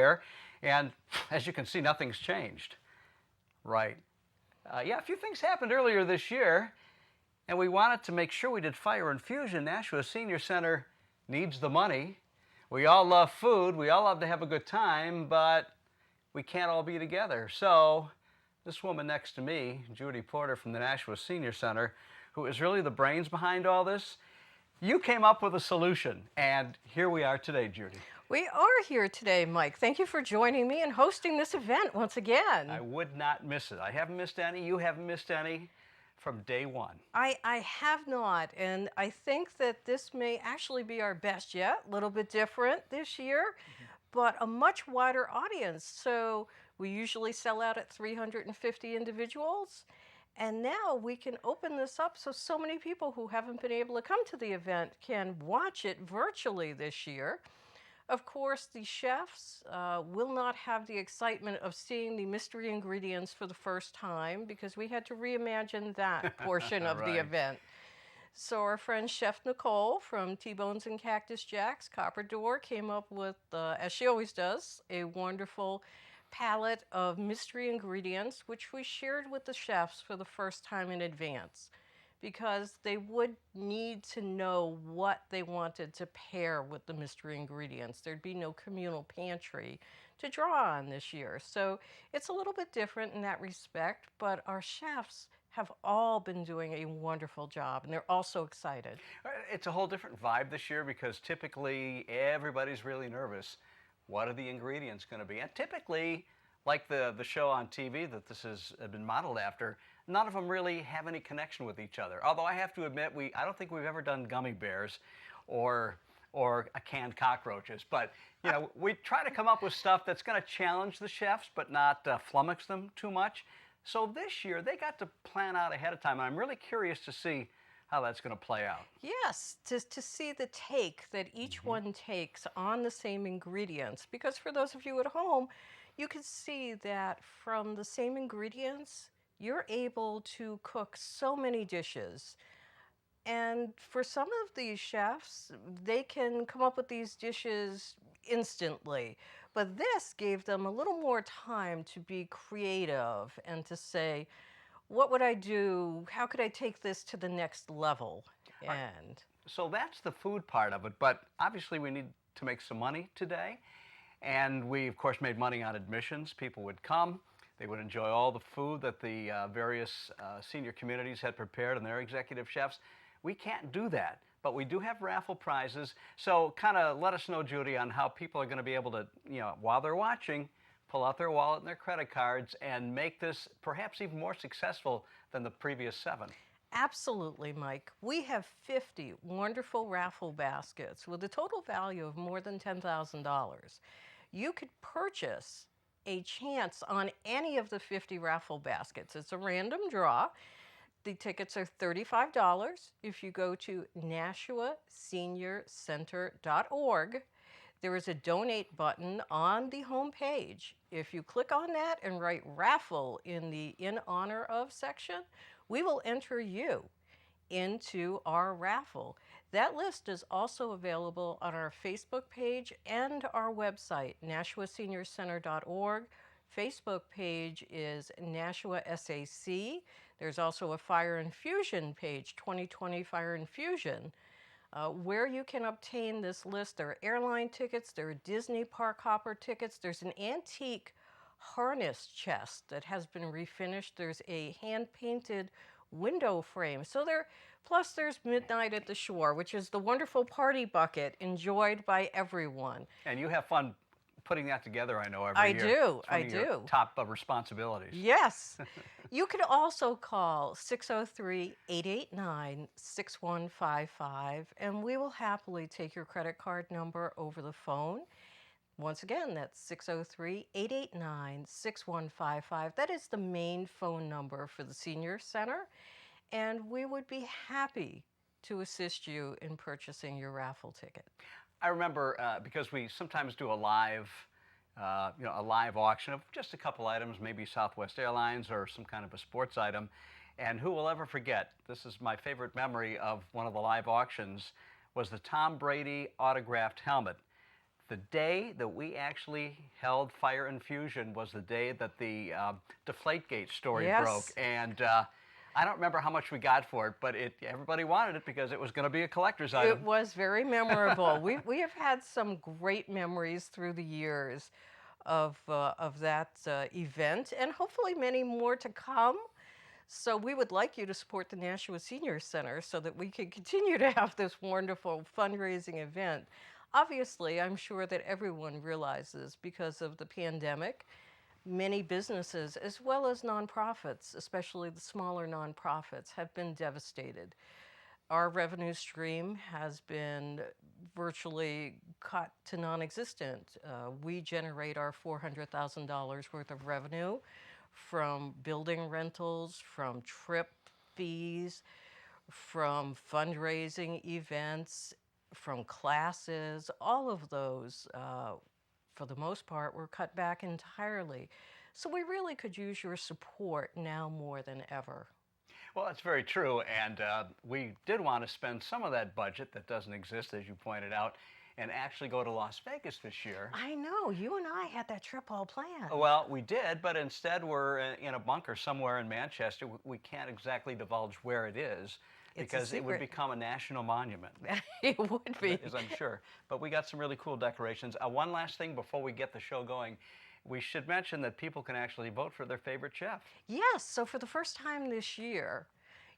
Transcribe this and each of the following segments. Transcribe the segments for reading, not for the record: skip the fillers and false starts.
year, and as you can see, nothing's changed. Right. Yeah, a few things happened earlier this year, and we wanted to make sure we did fire infusion. Nashua Senior Center needs the money. We all love food, we all love to have a good time, but we can't all be together. So this woman next to me, Judy Porter from the Nashua Senior Center, who is really the brains behind all this, you came up with a solution, and here we are today, Judy. We are here today, Mike. Thank you for joining me and hosting this event once again. I would not miss it. I haven't missed any. You haven't missed any from day one. I have not, and I think that this may actually be our best yet. A little bit different this year, but a much wider audience. So we usually sell out at 350 individuals. And now we can open this up so many people who haven't been able to come to the event can watch it virtually this year. Of course, the chefs will not have the excitement of seeing the mystery ingredients for the first time because we had to reimagine that portion of the event. So our friend Chef Nicole from T-Bones and Cactus Jack's Copper Door came up with, as she always does, a wonderful palette of mystery ingredients, which we shared with the chefs for the first time in advance, because they would need to know what they wanted to pair with the mystery ingredients. There'd be no communal pantry to draw on this year. So it's a little bit different in that respect, but our chefs have all been doing a wonderful job, and they're all so excited. It's a whole different vibe this year because typically everybody's really nervous. What are the ingredients going to be? And typically, like the show on TV that this has been modeled after, none of them really have any connection with each other. Although I have to admit, I don't think we've ever done gummy bears or a canned cockroaches. But you know, we try to come up with stuff that's going to challenge the chefs, but not flummox them too much. So this year they got to plan out ahead of time. And I'm really curious to see how that's going to play out. Yes, to see the take that each one takes on the same ingredients. Because for those of you at home, you can see that from the same ingredients, you're able to cook so many dishes. And for some of these chefs, they can come up with these dishes instantly. But this gave them a little more time to be creative and to say, what would I do? How could I take this to the next level? And so that's the food part of it, but obviously we need to make some money today. And we, of course, made money on admissions. People would come. They would enjoy all the food that the various senior communities had prepared and their executive chefs. We can't do that, but we do have raffle prizes. So kind of let us know, Judy, on how people are going to be able to, you know, while they're watching, pull out their wallet and their credit cards and make this perhaps even more successful than the previous 7. Absolutely, Mike. We have 50 wonderful raffle baskets with a total value of more than $10,000. You could purchase a chance on any of the 50 raffle baskets. It's a random draw. The tickets are $35. If you go to NashuaSeniorCenter.org, there is a donate button on the home page. If you click on that and write raffle in the in honor of section, we will enter you into our raffle. That list is also available on our Facebook page and our website, NashuaSeniorCenter.org. Facebook page is Nashua SAC. There's also a Fire Infusion page, 2020 Fire Infusion, where you can obtain this list. There are airline tickets, there are Disney park hopper tickets, there's an antique harness chest that has been refinished, there's a hand-painted window frame. So plus there's Midnight at the Shore, which is the wonderful party bucket enjoyed by everyone. And you have fun putting that together, I know, every I year. do, It's one I of your do. top responsibilities. Yes. You could also call 603-889-6155, and we will happily take your credit card number over the phone. Once again, that's 603-889-6155. That is the main phone number for the Senior Center, and we would be happy to assist you in purchasing your raffle ticket. I remember because we sometimes do a live auction of just a couple items, maybe Southwest Airlines or some kind of a sports item. And who will ever forget, this is my favorite memory of one of the live auctions, was the Tom Brady autographed helmet. The day that we actually held Fire Infusion was the day that the Deflategate story broke. Yes. And I don't remember how much we got for it, but everybody wanted it because it was going to be a collector's It item. was very memorable. We have had some great memories through the years of that event, and hopefully many more to come. So we would like you to support the Nashua Senior Center so that we can continue to have this wonderful fundraising event. Obviously, I'm sure that everyone realizes because of the pandemic, many businesses as well as nonprofits, especially the smaller nonprofits, have been devastated. Our revenue stream has been virtually cut to non-existent. We generate our $400,000 worth of revenue from building rentals, from trip fees, from fundraising events, from classes. All of those, for the most part, were cut back entirely. So we really could use your support now more than ever. Well, that's very true. And we did want to spend some of that budget that doesn't exist, as you pointed out, and actually go to Las Vegas this year. I know, you and I had that trip all planned. Well, we did, but instead we're in a bunker somewhere in Manchester. We can't exactly divulge where it is It's a because it would secret. become a national monument, It would be. as I'm sure. But we got some really cool decorations. One last thing before we get the show going. We should mention that people can actually vote for their favorite chef. Yes, so for the first time this year,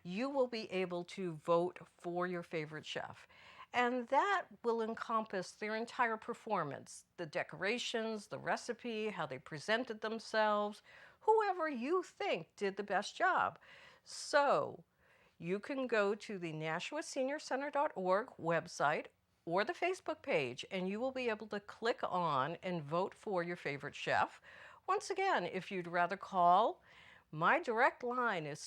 you will be able to vote for your favorite chef. And that will encompass their entire performance, the decorations, the recipe, how they presented themselves, whoever you think did the best job. So you can go to the NashuaSeniorCenter.org website or the Facebook page, and you will be able to click on and vote for your favorite chef. Once again, if you'd rather call, my direct line is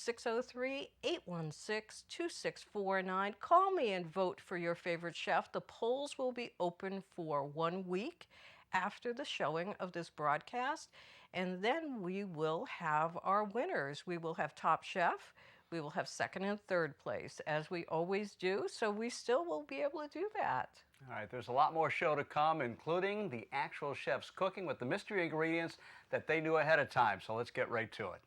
603-816-2649. Call me and vote for your favorite chef. The polls will be open for 1 week after the showing of this broadcast, and then we will have our winners. We will have Top Chef. We will have second and third place, as we always do, so we still will be able to do that. All right, there's a lot more show to come, including the actual chefs cooking with the mystery ingredients that they knew ahead of time. So let's get right to it.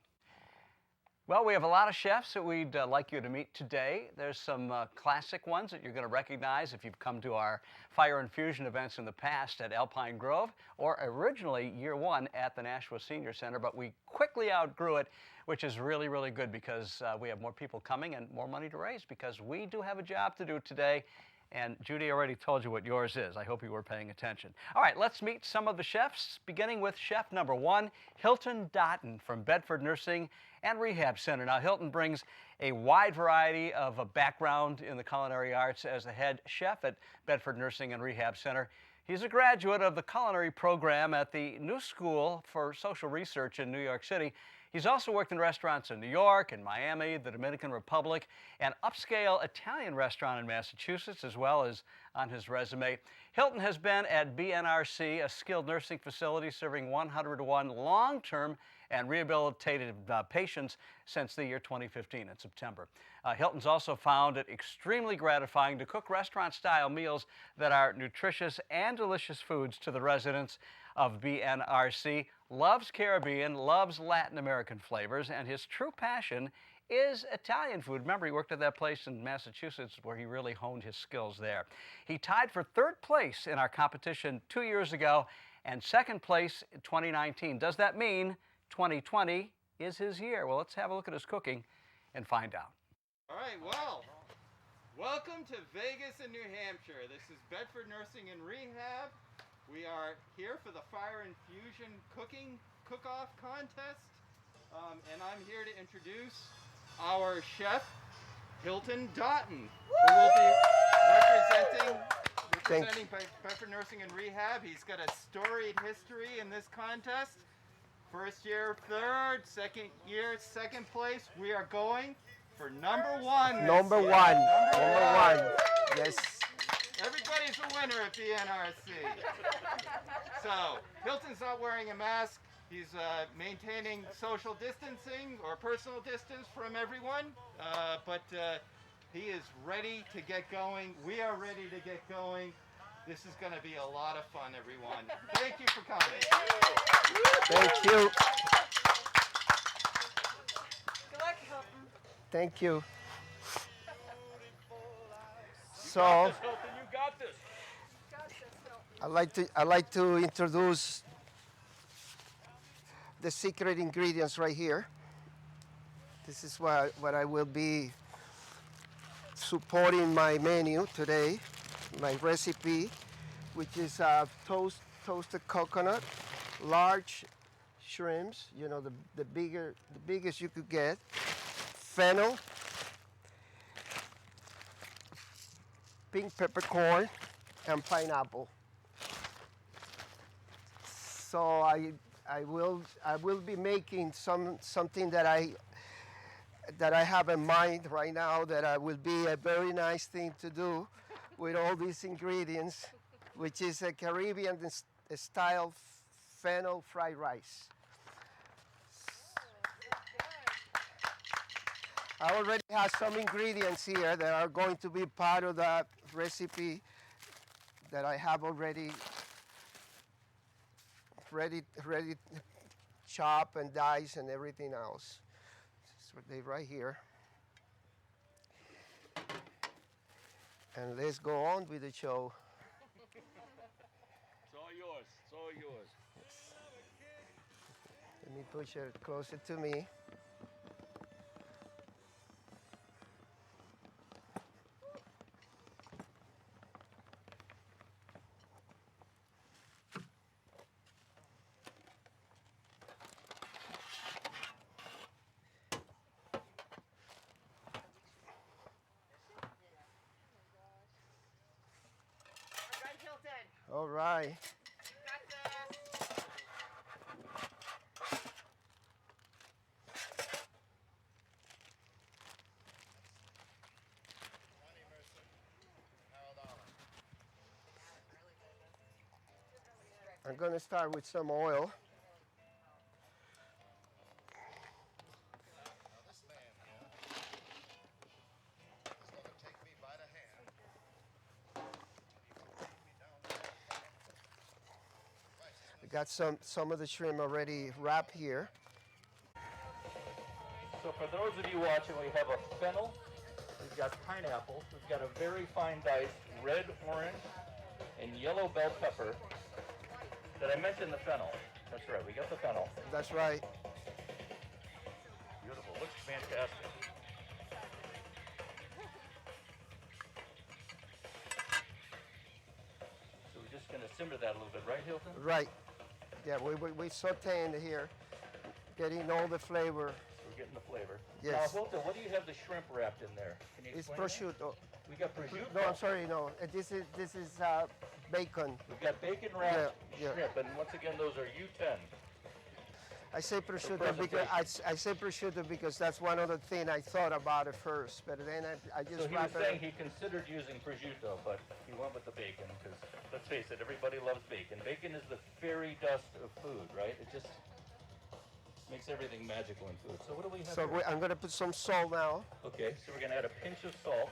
Well, we have a lot of chefs that we'd like you to meet today. There's some classic ones that you're going to recognize if you've come to our Fire Infusion events in the past at Alpine Grove, or originally year one at the Nashua Senior Center, but we quickly outgrew it, which is really, really good because we have more people coming and more money to raise because we do have a job to do today. And Judy already told you what yours is. I hope you were paying attention. All right, let's meet some of the chefs, beginning with chef number one, Hilton Doughton from Bedford Nursing and Rehab Center. Now, Hilton brings a wide variety of a background in the culinary arts as the head chef at Bedford Nursing and Rehab Center. He's a graduate of the culinary program at the New School for Social Research in New York City. He's also worked in restaurants in New York and Miami, the Dominican Republic, and upscale Italian restaurant in Massachusetts, as well as on his resume. Hilton has been at BNRC, a skilled nursing facility serving 101 long-term and rehabilitated patients since the year 2015 in September. Hilton's also found it extremely gratifying to cook restaurant-style meals that are nutritious and delicious foods to the residents of BNRC, loves Caribbean, loves Latin American flavors, and his true passion is Italian food. Remember, he worked at that place in Massachusetts where he really honed his skills there. He tied for third place in our competition 2 years ago and second place in 2019. Does that mean 2020 is his year? Well, let's have a look at his cooking and find out. All right, well, welcome to Vegas and New Hampshire. This is Bedford Nursing and Rehab. We are here for the Fire Infusion Cooking Cook-Off Contest, and I'm here to introduce our chef, Hilton Doughton, who will be representing Bedford Nursing and Rehab. He's got a storied history in this contest. First year, third, second year, second place. We are going for number one. Number one. Yes. Everybody's a winner at BNRC. So, Hilton's not wearing a mask. He's maintaining social distancing or personal distance from everyone, but he is ready to get going. We are ready to get going. This is going to be a lot of fun, everyone. Thank you for coming. Thank you. Good luck, Hilton. Thank you. So Hilton, you got this. I'd like to introduce the secret ingredients right here. This is what I will be supporting my menu today, my recipe, which is toasted coconut, large shrimps, you know, the biggest you could get, fennel, pink peppercorn, and pineapple. So I will be making something that I have in mind right now that will be a very nice thing to do with all these ingredients, which is a Caribbean style fennel fried rice. I already have some ingredients here that are going to be part of that recipe that I have already ready chop and dice and everything else. So they right here. And let's go on with the show. It's all yours. It's all yours. Let me push it closer to me. All right. I'm going to start with some oil. I got some of the shrimp already wrapped here. So for those of you watching, we have a fennel, we've got pineapple, we've got a very fine diced red, orange, and yellow bell pepper. Did I mention the fennel? That's right, we got the fennel. That's right. Beautiful, looks fantastic. So we're just going to simmer that a little bit, right, Hilton? Right. Yeah, we sauteing here, getting all the flavor. We're getting the flavor. Yes. Now, Hilton, what do you have the shrimp wrapped in there? Can you It's explain that? prosciutto. We got prosciutto. No, I'm sorry, no. This is bacon. We've got bacon wrapped Yeah. shrimp, and once again, those are U10. I say prosciutto because that's one of the things I thought about at first, but then I just So he was wrap it. saying he considered using prosciutto, but he went with the bacon because, let's face it, everybody loves bacon. Bacon is the fairy dust of food, right? It just makes everything magical in food. So what do we have So here? I'm going to put some salt now. Okay, so we're going to add a pinch of salt,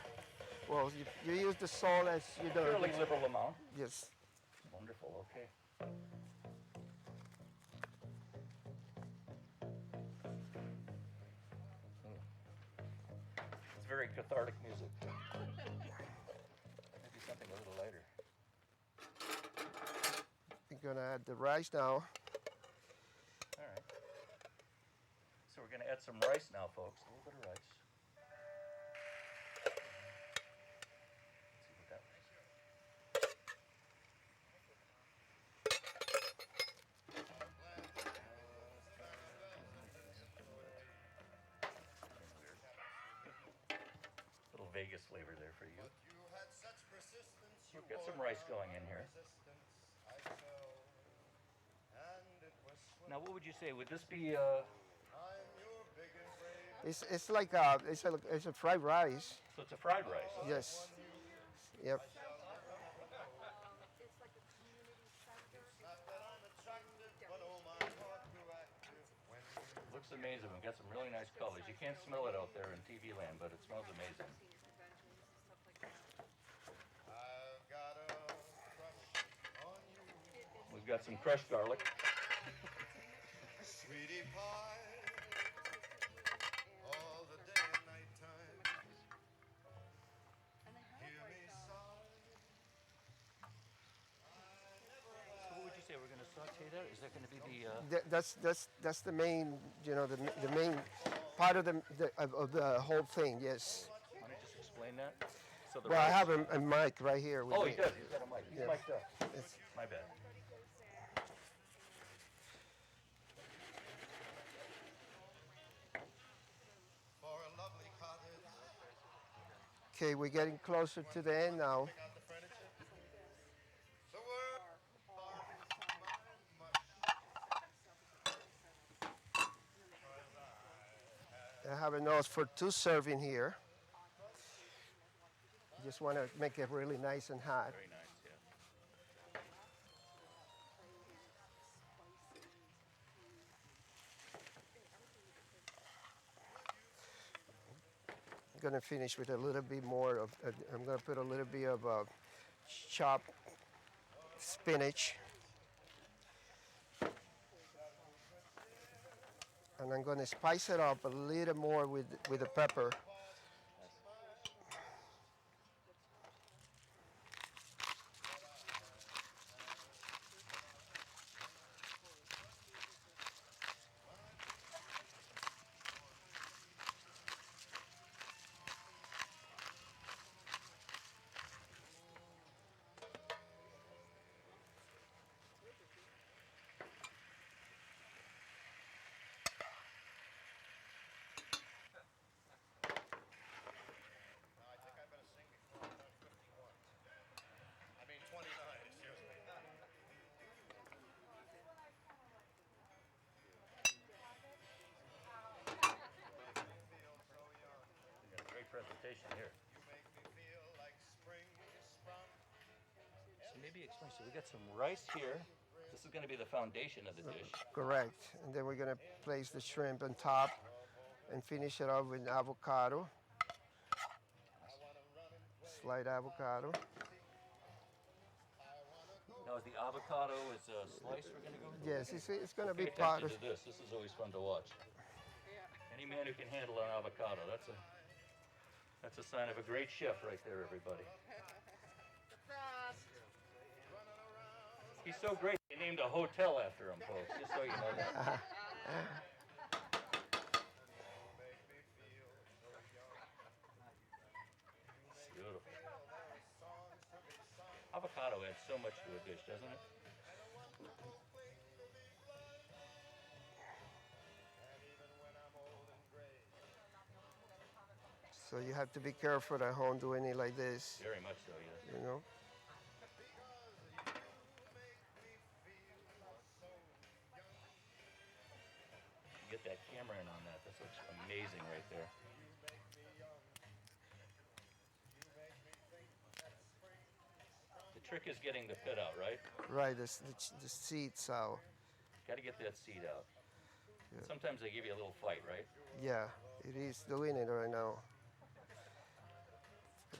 Well, you use the salt as you know. fairly liberal amount. Yes. Wonderful, okay. It's very cathartic music. Maybe something a little lighter. I'm going to add the rice now. All right. So we're going to add some rice now, folks. A little bit of rice. Let's see what that was. Little Vegas flavor there for you. We've got some rice going in here. Now, what would you say? Would this be It's like it's a fried rice. so it's a fried rice? Yes. Yep. Looks amazing. We've got some really nice colors. You can't smell it out there in TV land, but it smells amazing. got some crushed garlic. Sweetie pie, all the day and night time. Hear me sigh. So what would you say? We're going to saute that? Is that going to be the? That's the main, you know, the main part of the whole thing. Yes. Why don't you just explain that? So the Well, I rice- have a mic right here. With Oh, me. he does. He's got a mic. He's Yeah. mic'd up. It's- My bad. For a lovely cottage. Okay, we're getting closer to the end now. Pick out the furniture. The world I have a nose for 2 serving here. Just want to make it really nice and hot. Very nice, yeah. I'm going to finish with a little bit more of, I'm going to put a little bit of chopped spinach. And I'm going to spice it up a little more with the pepper. I think I better sing before I'm done 51. I mean 29, excuse me. You got a great presentation here. You make me feel like spring is sprung. So maybe explain. So we got some rice here. This is going to be the foundation of the dish. Correct. And then we're going to place the shrimp on top and finish it off with avocado. Slight avocado. Now, is the avocado is a slice we're going to go with? Yes, it's going to Pay be part attention of. to this. This is always fun to watch. Any man who can handle an avocado, that's a sign of a great chef right there, everybody. He's so great, they named a hotel after him, folks, just so you know that. Beautiful. Avocado adds so much to a dish, doesn't it? So you have to be careful at home doing it like this, Very much so, yes. you know. Get that camera in on that. This looks amazing right there. The trick is getting the pit out, right? Right, the seeds out. Got to get that seed out. Sometimes they give you a little fight, right? Yeah, it is doing it right now.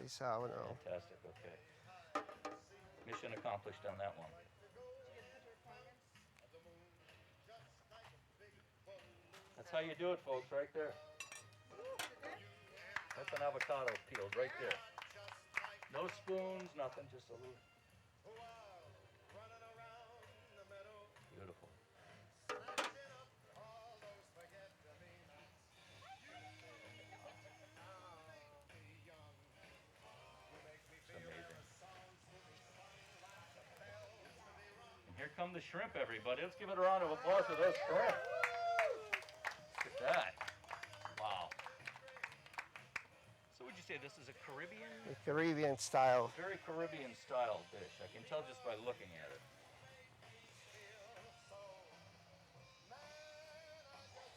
It's out now. Fantastic, okay. Mission accomplished on that one. That's how you do it, folks, right there. That's an avocado peeled right there. No spoons, nothing, just a little. Beautiful. It's amazing. And here come the shrimp, everybody. Let's give it a round of applause for those shrimp. Look at that. Wow. So would you say this is a Caribbean? The Caribbean style. Very Caribbean style dish. I can tell just by looking at it.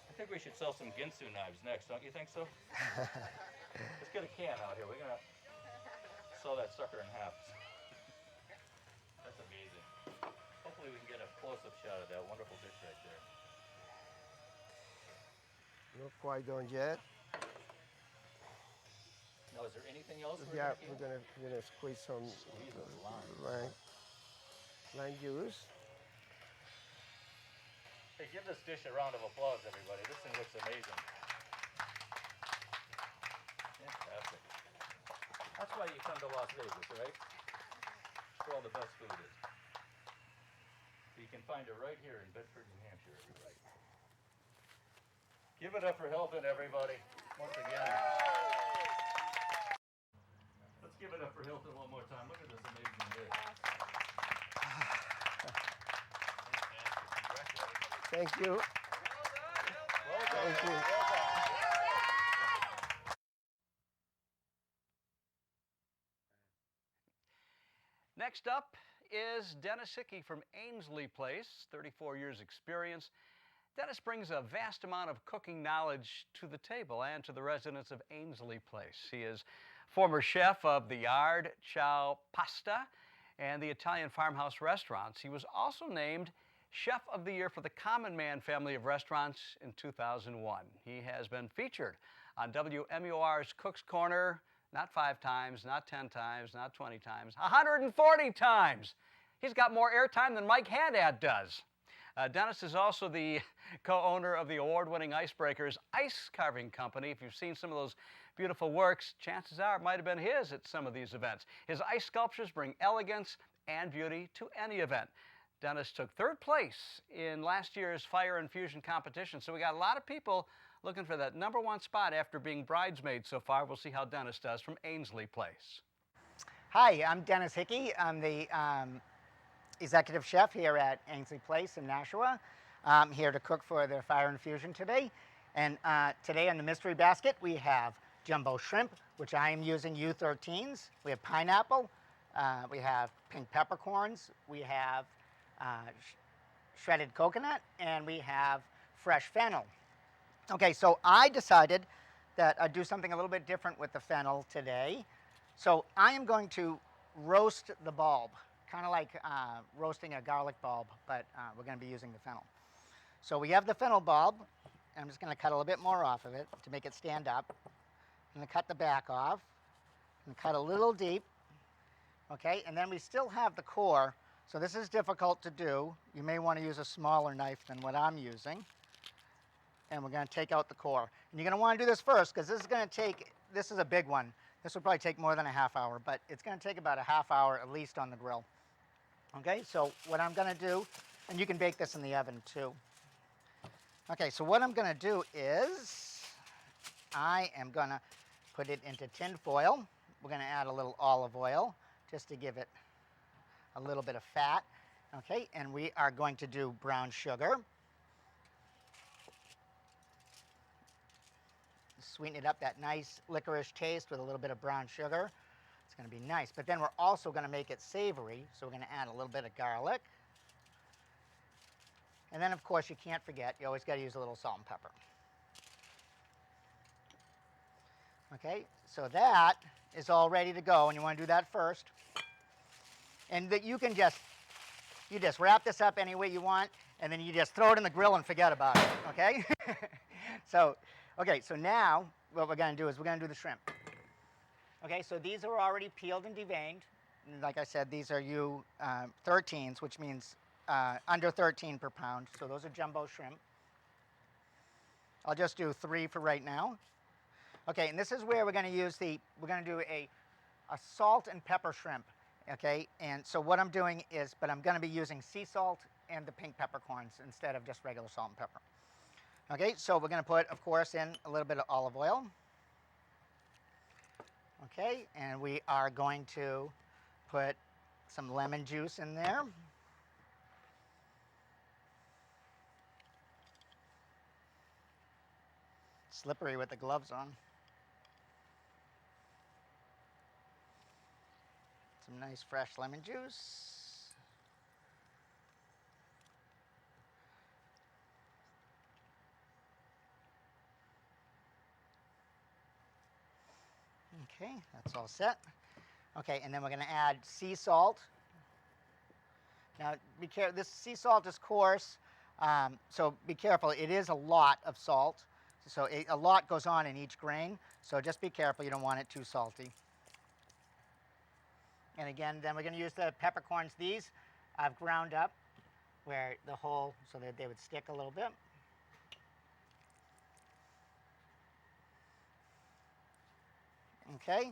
I think we should sell some Ginsu knives next, don't you think so? Let's get a can out here. We're gonna saw that sucker in half. That's amazing. Hopefully we can get a close-up shot of that wonderful dish right there. Not quite done yet. Now, is there anything else? Yeah, we're gonna squeeze some Squeeze those limes. lime juice. Hey, give this dish a round of applause, everybody. This thing looks amazing. Fantastic. That's why you come to Las Vegas, right? Where all the best food is. You can find it right here in Bedford, New Hampshire, everybody. Give it up for helping, everybody, once again. Let's give it up for Hilton one more time. Look at this amazing dish. Thank you. Well done. Thank you. Well done. Next up is Dennis Hickey from Ainsley Place, 34 years experience. Dennis brings a vast amount of cooking knowledge to the table and to the residents of Ainsley Place. He is former chef of the Yard Chow Pasta and the Italian Farmhouse Restaurants. He was also named Chef of the Year for the Common Man family of restaurants in 2001. He has been featured on WMUR's Cook's Corner not 5 times, not 10 times, not 20 times, 140 times. He's got more airtime than Mike Haddad does. Dennis is also the co-owner of the award-winning Icebreakers Ice Carving Company. If you've seen some of those beautiful works, chances are it might have been his at some of these events. His ice sculptures bring elegance and beauty to any event. Dennis took 3rd place in last year's Fire and Fusion competition, so we got a lot of people looking for that #1 spot after being bridesmaids so far. We'll see how Dennis does from Ainsley Place. Hi, I'm Dennis Hickey. I'm the executive chef here at Ainsley Place in Nashua. I'm here to cook for the Fire and Fusion today. And today on the mystery basket, we have jumbo shrimp, which I am using U13s. We have pineapple. We have pink peppercorns. We have shredded coconut. And we have fresh fennel. Okay, so I decided that I'd do something a little bit different with the fennel today. So I am going to roast the bulb, kind of like roasting a garlic bulb, but we're going to be using the fennel. So we have the fennel bulb. I'm just going to cut a little bit more off of it to make it stand up. I'm going to cut the back off and cut a little deep. Okay, and then we still have the core. So this is difficult to do. You may want to use a smaller knife than what I'm using. And we're going to take out the core. And you're going to want to do this first because this is going to take, this is a big one. This will probably take more than a half hour, but it's going to take about a half hour at least on the grill. Okay, so what I'm going to do, and you can bake this in the oven too. Okay, so what I'm going to do is I am going to put it into tin foil. We're going to add a little olive oil just to give it a little bit of fat. Okay, and we are going to do brown sugar. Sweeten it up, that nice licorice taste with a little bit of brown sugar. It's going to be nice. But then we're also going to make it savory, so we're going to add a little bit of garlic. And then, of course, you can't forget, you always got to use a little salt and pepper. Okay, so that is all ready to go, and you want to do that first. And that you can just wrap this up any way you want, and then you just throw it in the grill and forget about it, okay? Okay, so now what we're going to do is we're going to do the shrimp. Okay, so these are already peeled and deveined. And like I said, these are U13s, which means under 13 per pound. So those are jumbo shrimp. I'll just do 3 for right now. Okay, and this is where we're going to use we're going to do a salt and pepper shrimp. Okay, and so what I'm doing is, but I'm going to be using sea salt and the pink peppercorns instead of just regular salt and pepper. Okay, so we're going to put, of course, in a little bit of olive oil. Okay, and we are going to put some lemon juice in there. Slippery with the gloves on. Some nice fresh lemon juice. Okay, that's all set. Okay, and then we're going to add sea salt. Now, be careful. This sea salt is coarse, so be careful. It is a lot of salt, so a lot goes on in each grain. So just be careful. You don't want it too salty. And again, then we're going to use the peppercorns. These I've ground up. where the hole, so that they would stick a little bit. Okay,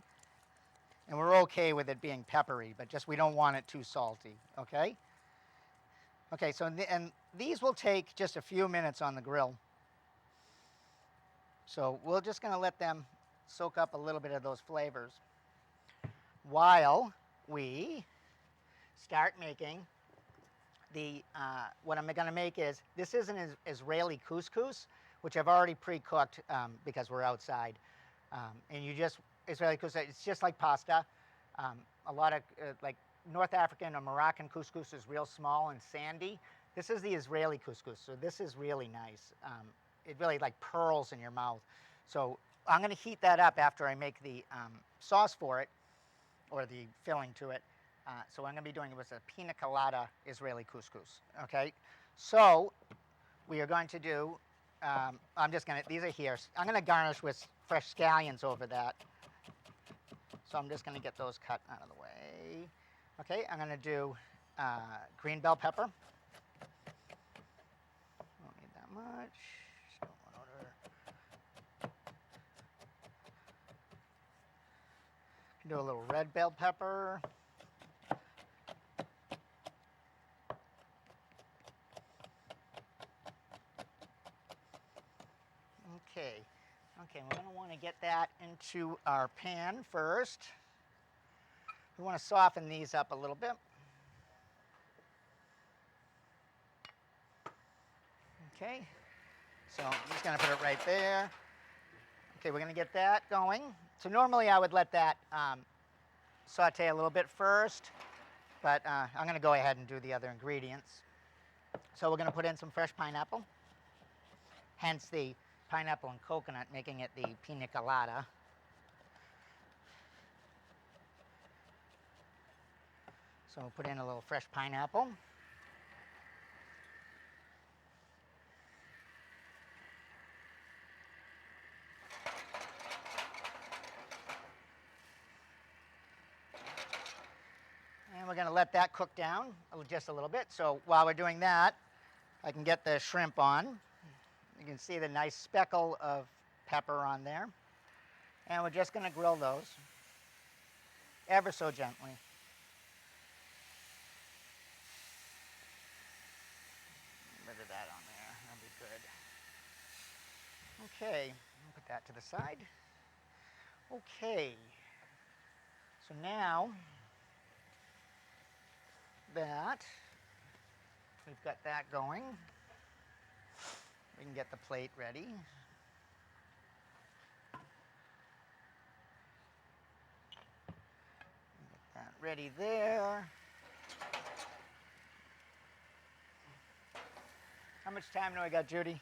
and we're okay with it being peppery, but just we don't want it too salty, okay? Okay, so and these will take just a few minutes on the grill. So we're just gonna let them soak up a little bit of those flavors while we start making the, what I'm gonna make is, this is an Israeli couscous, which I've already pre-cooked because we're outside. And you just, Israeli couscous, it's just like pasta. A lot of, like North African or Moroccan couscous is real small and sandy. This is the Israeli couscous, so this is really nice. It really like pearls in your mouth. So I'm gonna heat that up after I make the sauce for it, or the filling to it. So what I'm going to be doing was a pina colada Israeli couscous. Okay, so we are going to do. I'm just going to. These are here. I'm going to garnish with fresh scallions over that. So I'm just going to get those cut out of the way. Okay, I'm going to do green bell pepper. Don't need that much. Just don't want to. Do a little red bell pepper. Okay, we're going to want to get that into our pan first. We want to soften these up a little bit. Okay, so I'm just going to put it right there. Okay, we're going to get that going. So normally I would let that saute a little bit first, but I'm going to go ahead and do the other ingredients. So we're going to put in some fresh pineapple, hence the pineapple and coconut, making it the pina colada. So we'll put in a little fresh pineapple. And we're going to let that cook down just a little bit. So while we're doing that, I can get the shrimp on. You can see the nice speckle of pepper on there. And we're just going to grill those ever so gently. A bit of that on there, that'll be good. Okay, I'll put that to the side. Okay, so now that we've got that going, we can get the plate ready. Get that ready there. How much time do I got, Judy?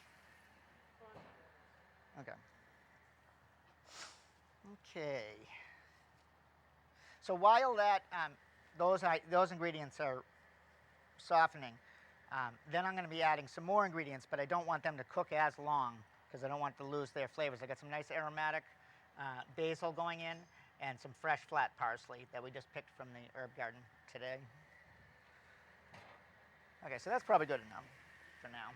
Okay. Okay. So while that those ingredients are softening, then I'm going to be adding some more ingredients, but I don't want them to cook as long because I don't want to lose their flavors. I got some nice aromatic basil going in and some fresh flat parsley that we just picked from the herb garden today. Okay, so that's probably good enough for now.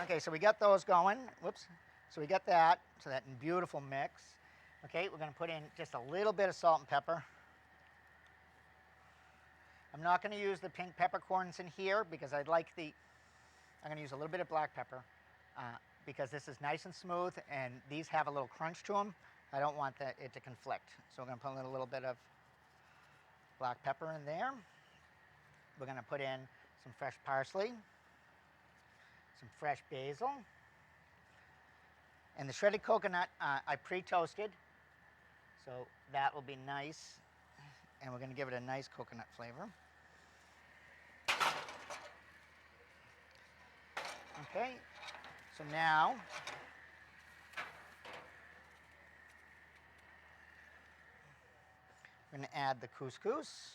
Okay, so we got those going. Whoops. So we got that, so that beautiful mix. Okay, we're going to put in just a little bit of salt and pepper. I'm not going to use the pink peppercorns in here because I'm going to use a little bit of black pepper because this is nice and smooth and these have a little crunch to them. I don't want it to conflict. So we're going to put a little bit of black pepper in there. We're going to put in some fresh parsley, some fresh basil, and the shredded coconut I pre-toasted, so that will be nice, and we're going to give it a nice coconut flavor. Okay, so now we're going to add the couscous.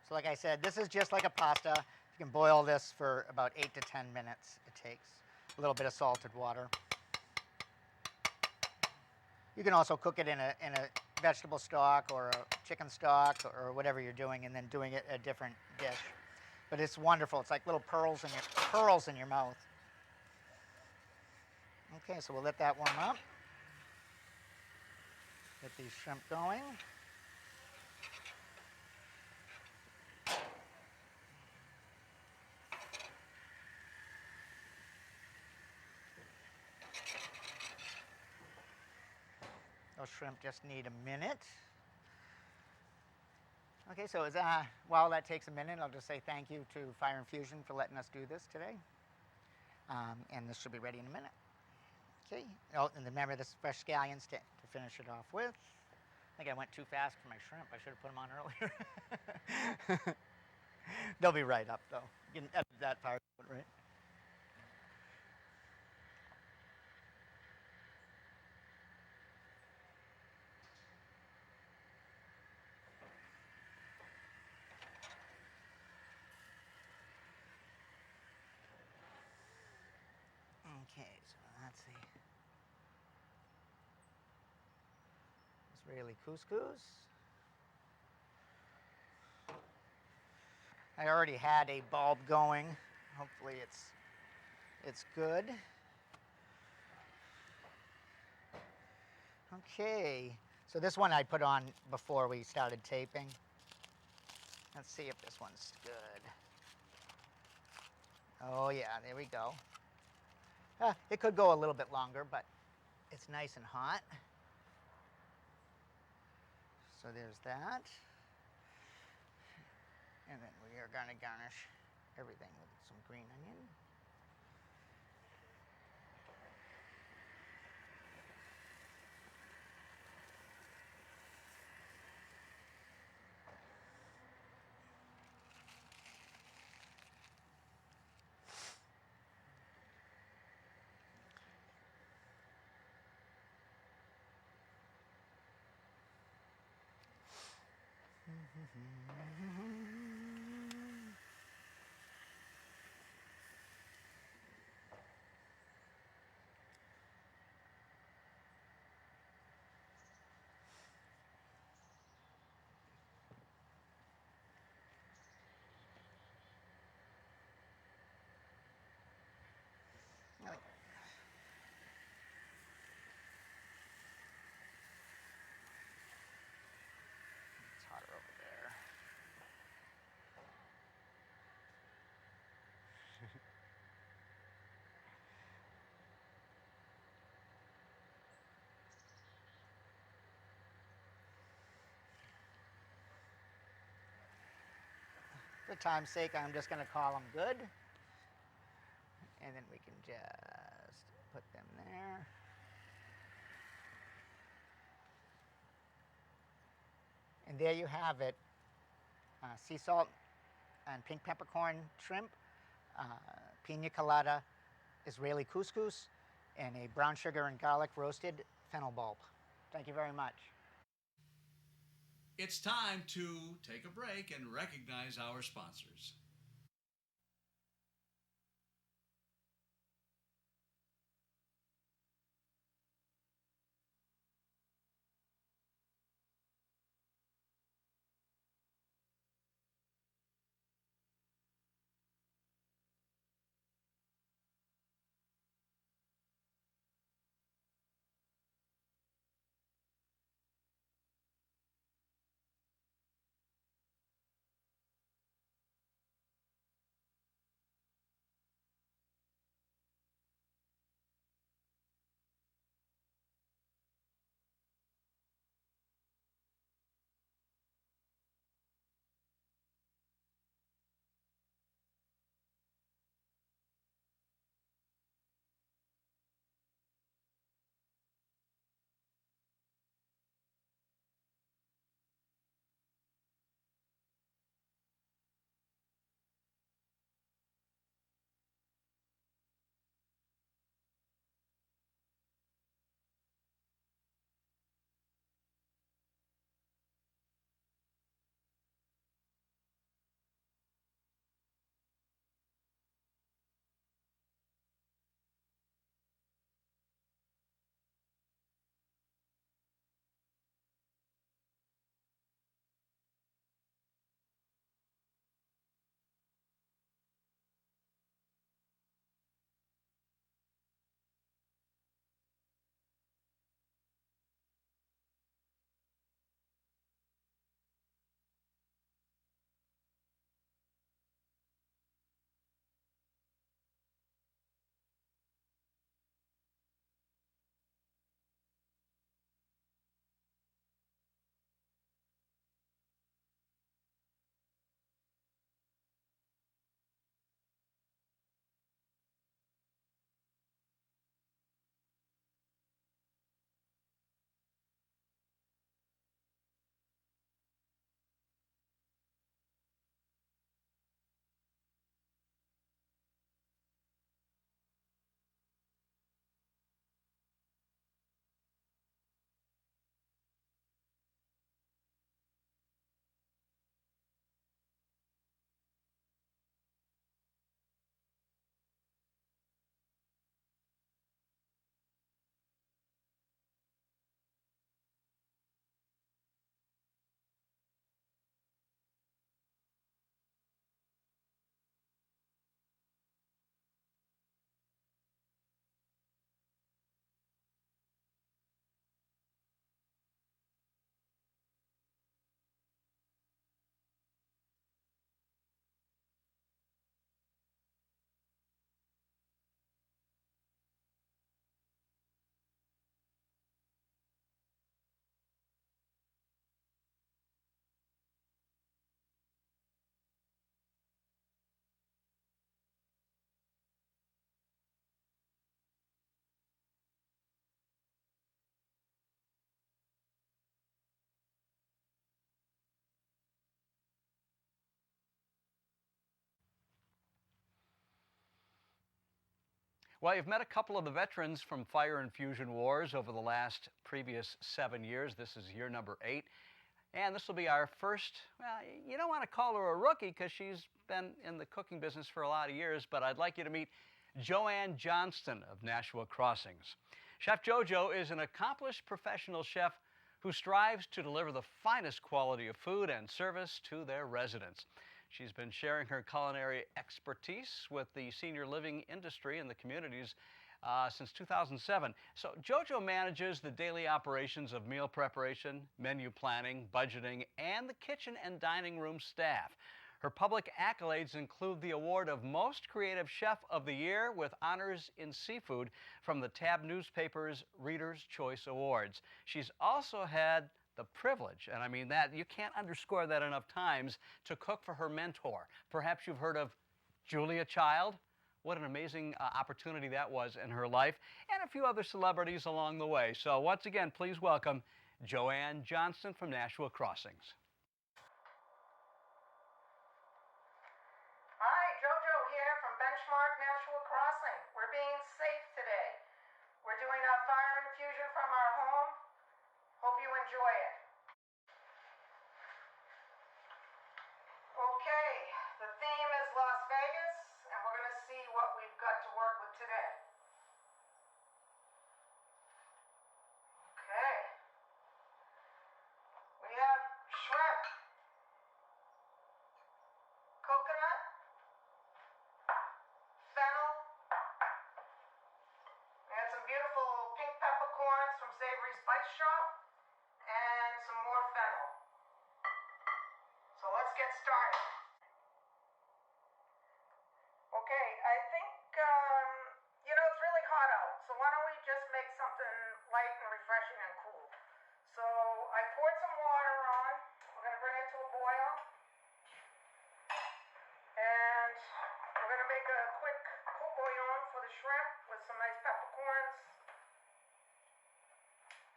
So like I said, this is just like a pasta. You can boil this for about 8 to 10 minutes it takes. A little bit of salted water. You can also cook it in a vegetable stock or a chicken stock or whatever you're doing, and then doing it a different dish. But it's wonderful. It's like little pearls in your mouth. Okay, so we'll let that warm up. Get these shrimp going. Those shrimp just need a minute. Okay, so while that takes a minute, I'll just say thank you to Fire Infusion for letting us do this today. And this should be ready in a minute. Okay, oh, and remember the fresh scallions to finish it off with. I think I went too fast for my shrimp. I should have put them on earlier. They'll be right up, though. You can edit that part, right? Okay, so that's the Israeli couscous. I already had a bulb going. Hopefully it's good. Okay, so this one I put on before we started taping. Let's see if this one's good. Oh yeah, there we go. It could go a little bit longer, but it's nice and hot. So there's that. And then we are going to garnish everything with some green onion. It's hotter over there. For time's sake, I'm just going to call them good. And then we can just put them there. And there you have it. Sea salt and pink peppercorn shrimp, pina colada, Israeli couscous, and a brown sugar and garlic roasted fennel bulb. Thank you very much. It's time to take a break and recognize our sponsors. Well, you've met a couple of the veterans from Fire and Fusion Wars over the previous 7 years. This is year number 8. And this will be our first, well, you don't want to call her a rookie because she's been in the cooking business for a lot of years, but I'd like you to meet Joanne Johnston of Nashua Crossings. Chef JoJo is an accomplished professional chef who strives to deliver the finest quality of food and service to their residents. She's been sharing her culinary expertise with the senior living industry and the communities since 2007. So JoJo manages the daily operations of meal preparation, menu planning, budgeting, and the kitchen and dining room staff. Her public accolades include the award of Most Creative Chef of the Year with honors in seafood from the Tab newspaper's Reader's Choice Awards. She's also had the privilege, and I mean that, you can't underscore that enough times, to cook for her mentor. Perhaps you've heard of Julia Child. What an amazing opportunity that was in her life, and a few other celebrities along the way. So once again, please welcome Joanne Johnston from Nashua Crossings. Hi, JoJo here from Benchmark Nashua Crossing. We're being safe today. We're doing our fire infusion from our home. Hope you enjoy it. Okay, the theme is Las Vegas, and we're going to see what we've got to work with today. Okay. We have shrimp, coconut, fennel. We had some beautiful pink peppercorns from Savory Spice Shop, and some more fennel. So let's get started. Okay, I think, it's really hot out, so why don't we just make something light and refreshing and cool. So I poured some water on. We're going to bring it to a boil. And we're going to make a quick cool bouillon for the shrimp with some nice peppercorns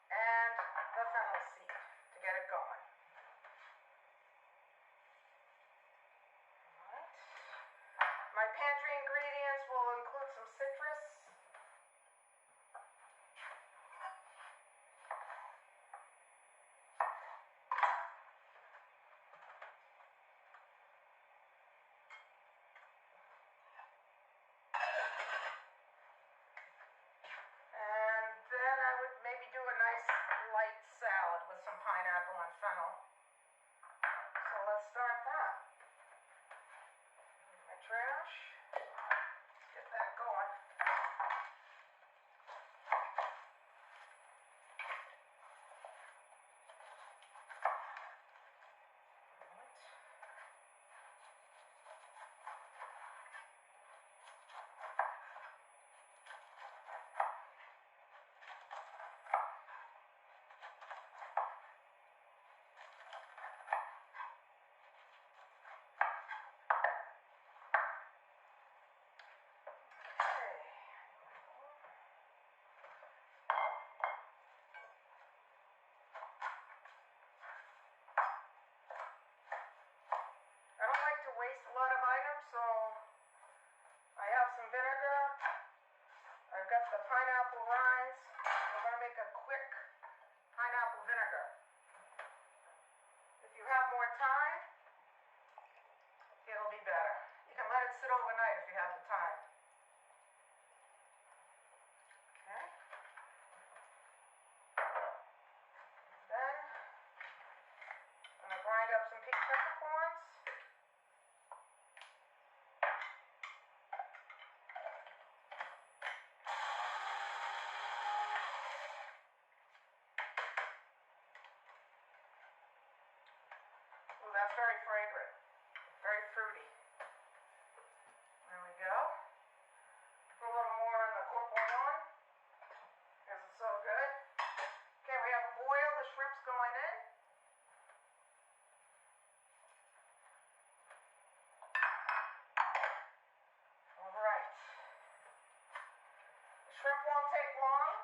and the fennel seed to get it going. My pantry ingredients will include some citrus, and then I would maybe do a nice light salad with some pineapple and fennel. So let's start that. My trash. Let's get that going. I don't like to waste a lot of items, so I have some vinegar. I've got the pineapple rinds. We're going to make a quick pineapple vinegar. If you have more time, it'll be better. You can let it sit overnight if you have the time. Okay. Then I'm going to grind up some pink peppercorns. Ooh, that's very fragrant, very fruity. There we go. Put a little more in the court bouillon, because it's so good. Okay, we have a boil, the shrimp's going in. All right. The shrimp won't take long.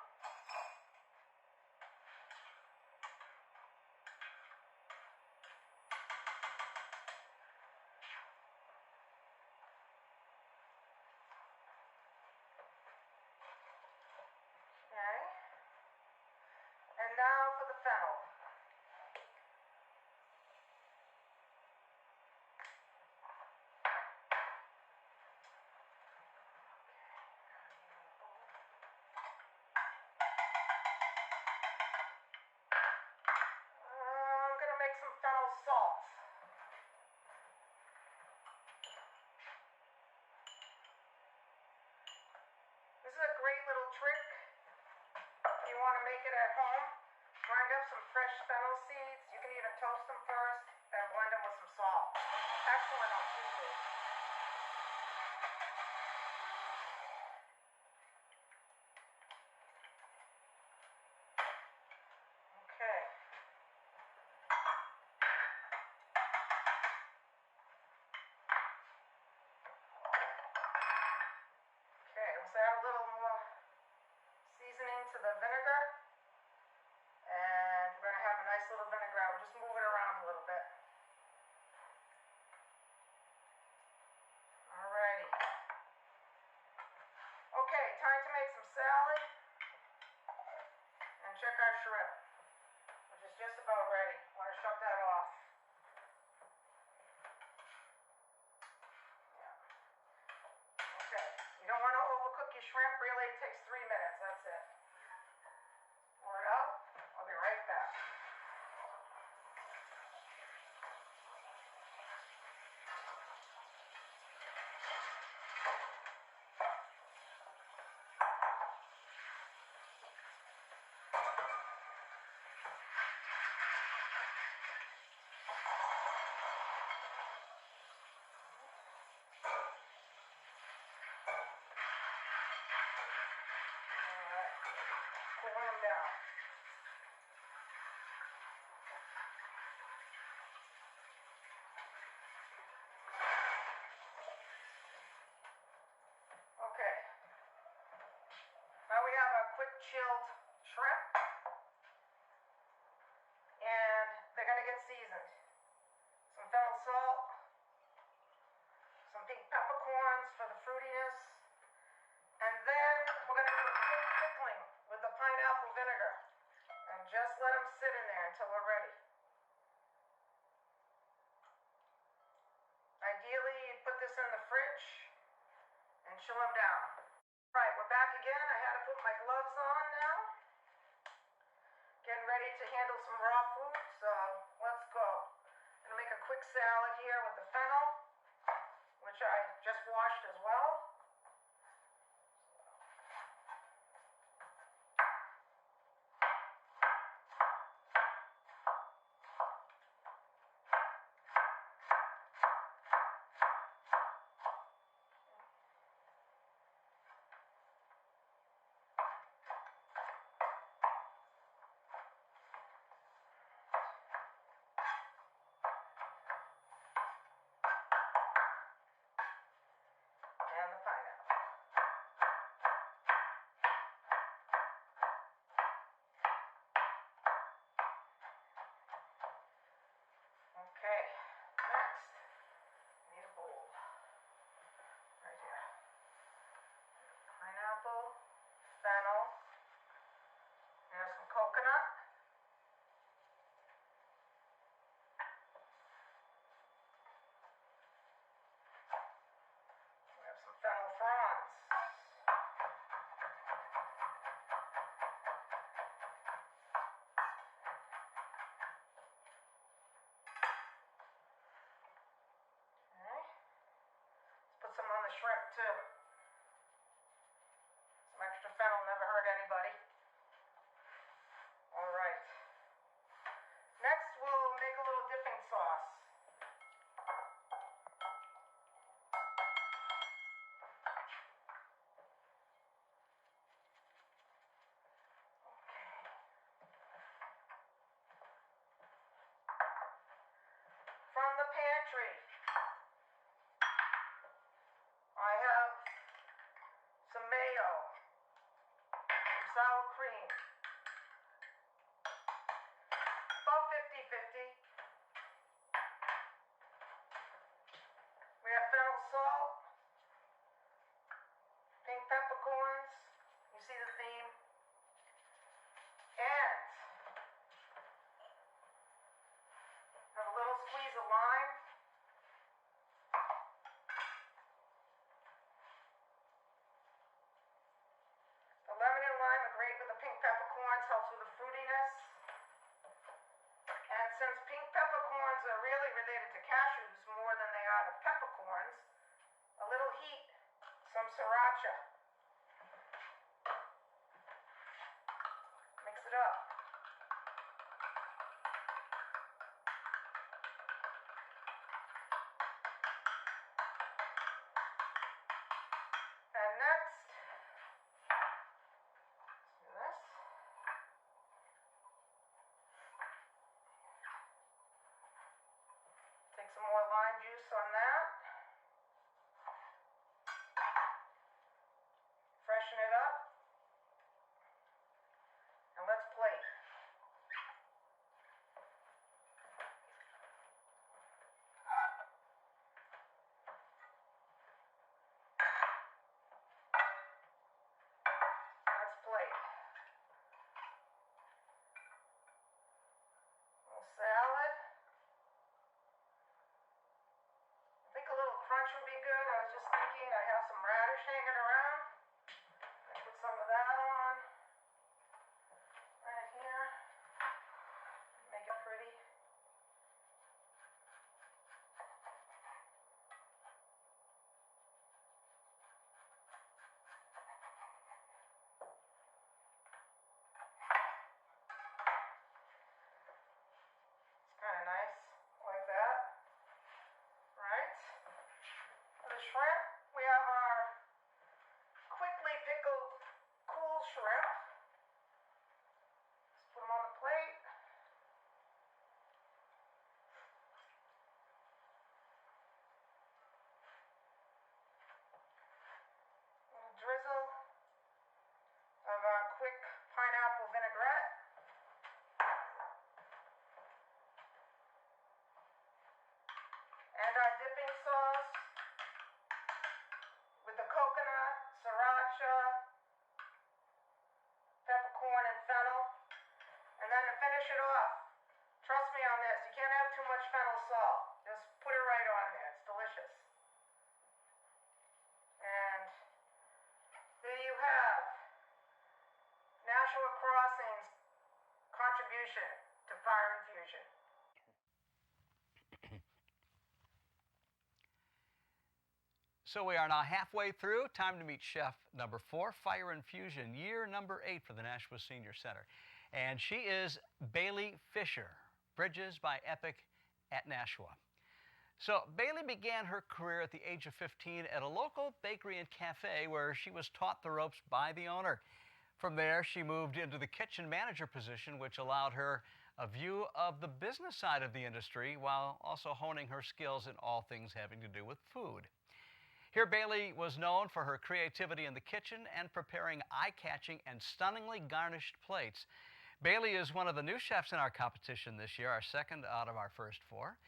fennel. I'm gonna make some fennel salts. This is a great little trick if you want to make it at home. Grind up some fresh fennel seeds. You can even toast them first and blend them with some salt. Excellent on seafood. Okay. Okay, let's add a little more seasoning to the vinegar. And we're going to have a nice little vinaigrette. We'll just move it around a little bit. Alrighty. Okay, time to make some salad. And check our shrimp, which is just about ready. Want to shut that off. Okay, you don't want to overcook your shrimp. Really, it takes 3 minutes. That's it. Pour it out. I'll be right back. Alright, cooling them down. Okay. Now we have a quick chilled shrimp. And they're going to get seasoned. Some fennel salt. Some pink peppercorns for the fruitiness. And then we're going to do a quick pickling with the pineapple vinegar. And just let them sit in there until we're ready. Ideally, you put this in the fridge and chill them down. Right, we're back again. I had to put my gloves on now. Getting ready to handle some raw food, so let's go. I'm going to make a quick salad here with the fennel, which I just washed as well. And the pineapple. Okay, next, need a bowl. Right here. Pineapple, fennel, there's some coconut. We have some fennel fronds. Okay. Let's put some on the shrimp too. Some extra fennel never hurt anybody. Alright. Next we'll make a little dipping sauce. Okay. From the pantry, I have some mayo, some sour cream, about 50-50. We have fennel salt, pink peppercorns, you see the theme, and lime. The lemon and lime are great with the pink peppercorns, helps with the fruitiness. And since pink peppercorns are really related to cashews more than they are to peppercorns, a little heat, some sriracha. Mix it up. And next, let's do this. Take some more lime juice on that. Freshen it up. And let's plate. Let's plate. A little salad. I think a little crunch would be good. I was just thinking I have some radish hanging around. I put some of that on right here. Make it pretty. It's kind of nice like that. Right? For the shrimp, we have our quickly pickled cool shrimp. Just put them on the plate. A little drizzle of our quick pineapple vinaigrette. And our dipping sauce with the coconut, sriracha, peppercorn, and fennel. And then to finish it off, trust me on this, you can't have too much fennel salt. Just put it right on there. It's delicious. And there you have Nashua Crossing's contribution to fire infusion. So we are now halfway through. Time to meet chef number 4, Fire Infusion, year number 8 for the Nashua Senior Center. And she is Bailey Fisher, Bridges by Epic at Nashua. So Bailey began her career at the age of 15 at a local bakery and cafe where she was taught the ropes by the owner. From there, she moved into the kitchen manager position, which allowed her a view of the business side of the industry while also honing her skills in all things having to do with food. Here, Bailey was known for her creativity in the kitchen and preparing eye-catching and stunningly garnished plates. Bailey is one of the new chefs in our competition this year, our second out of our first 4,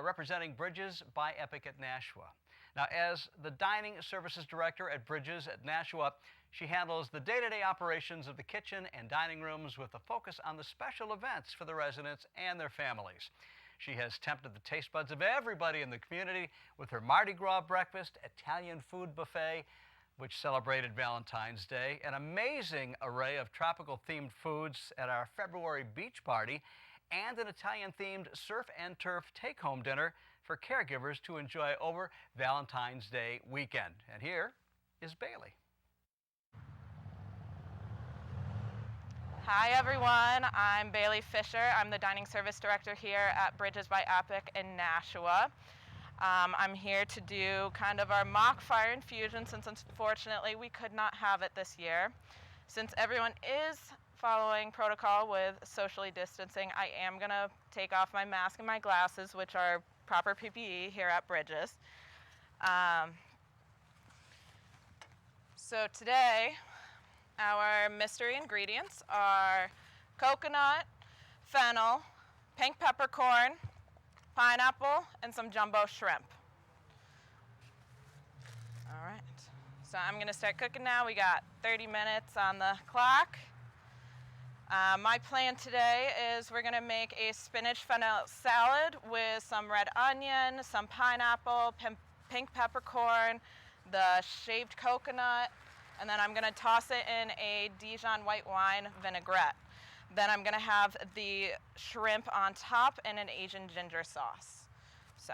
representing Bridges by Epic at Nashua. Now, as the dining services director at Bridges at Nashua, she handles the day-to-day operations of the kitchen and dining rooms with a focus on the special events for the residents and their families. She has tempted the taste buds of everybody in the community with her Mardi Gras breakfast, Italian food buffet, which celebrated Valentine's Day, an amazing array of tropical-themed foods at our February beach party, and an Italian-themed surf and turf take-home dinner for caregivers to enjoy over Valentine's Day weekend. And here is Bailey. Hi everyone, I'm Bailey Fisher. I'm the dining service director here at Bridges by Epic in Nashua. I'm here to do kind of our mock fire infusion since unfortunately we could not have it this year. Since everyone is following protocol with socially distancing, I am going to take off my mask and my glasses, which are proper PPE here at Bridges. So today, our mystery ingredients are coconut, fennel, pink peppercorn, pineapple, and some jumbo shrimp. All right, so I'm gonna start cooking now. We got 30 minutes on the clock. My plan today is we're going to make a spinach fennel salad with some red onion, some pineapple, pink peppercorn, the shaved coconut, and then I'm going to toss it in a Dijon white wine vinaigrette. Then I'm going to have the shrimp on top in an Asian ginger sauce. So.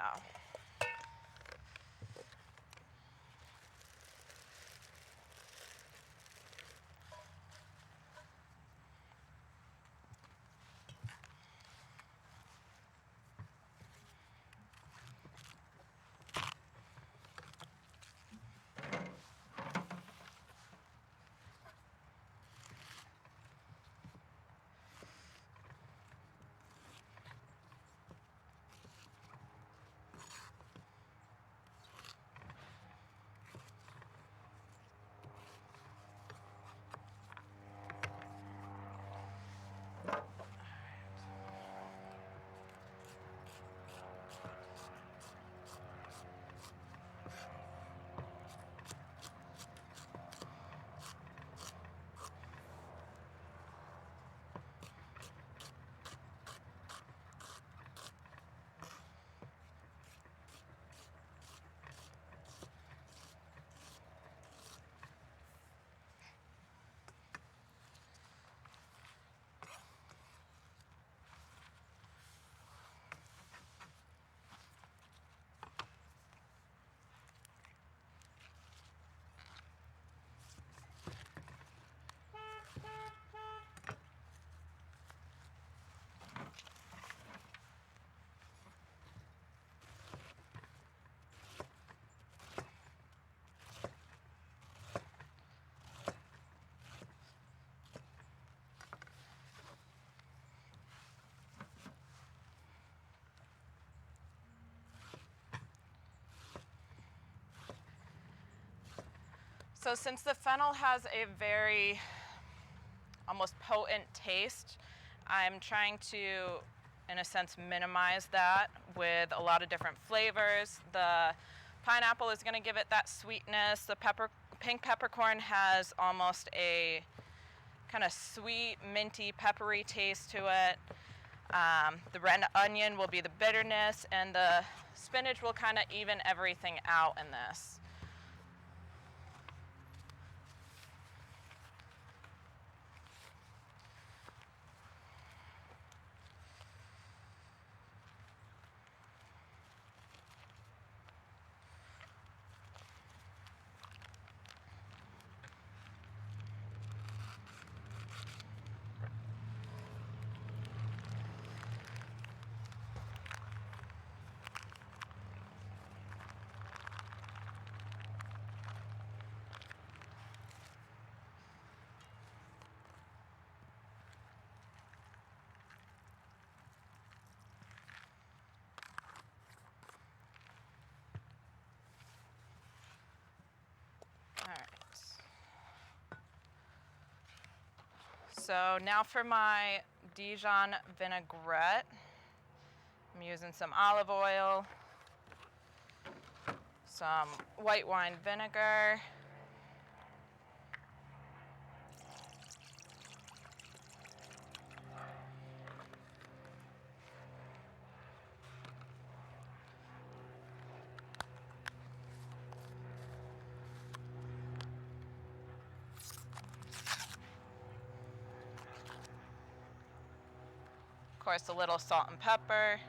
So since the fennel has a very almost potent taste, I'm trying to, in a sense, minimize that with a lot of different flavors. The pineapple is going to give it that sweetness. The pink peppercorn has almost a kind of sweet, minty, peppery taste to it. The red onion will be the bitterness, and the spinach will kind of even everything out in this. So now for my Dijon vinaigrette, I'm using some olive oil, some white wine vinegar, of course a little salt and pepper.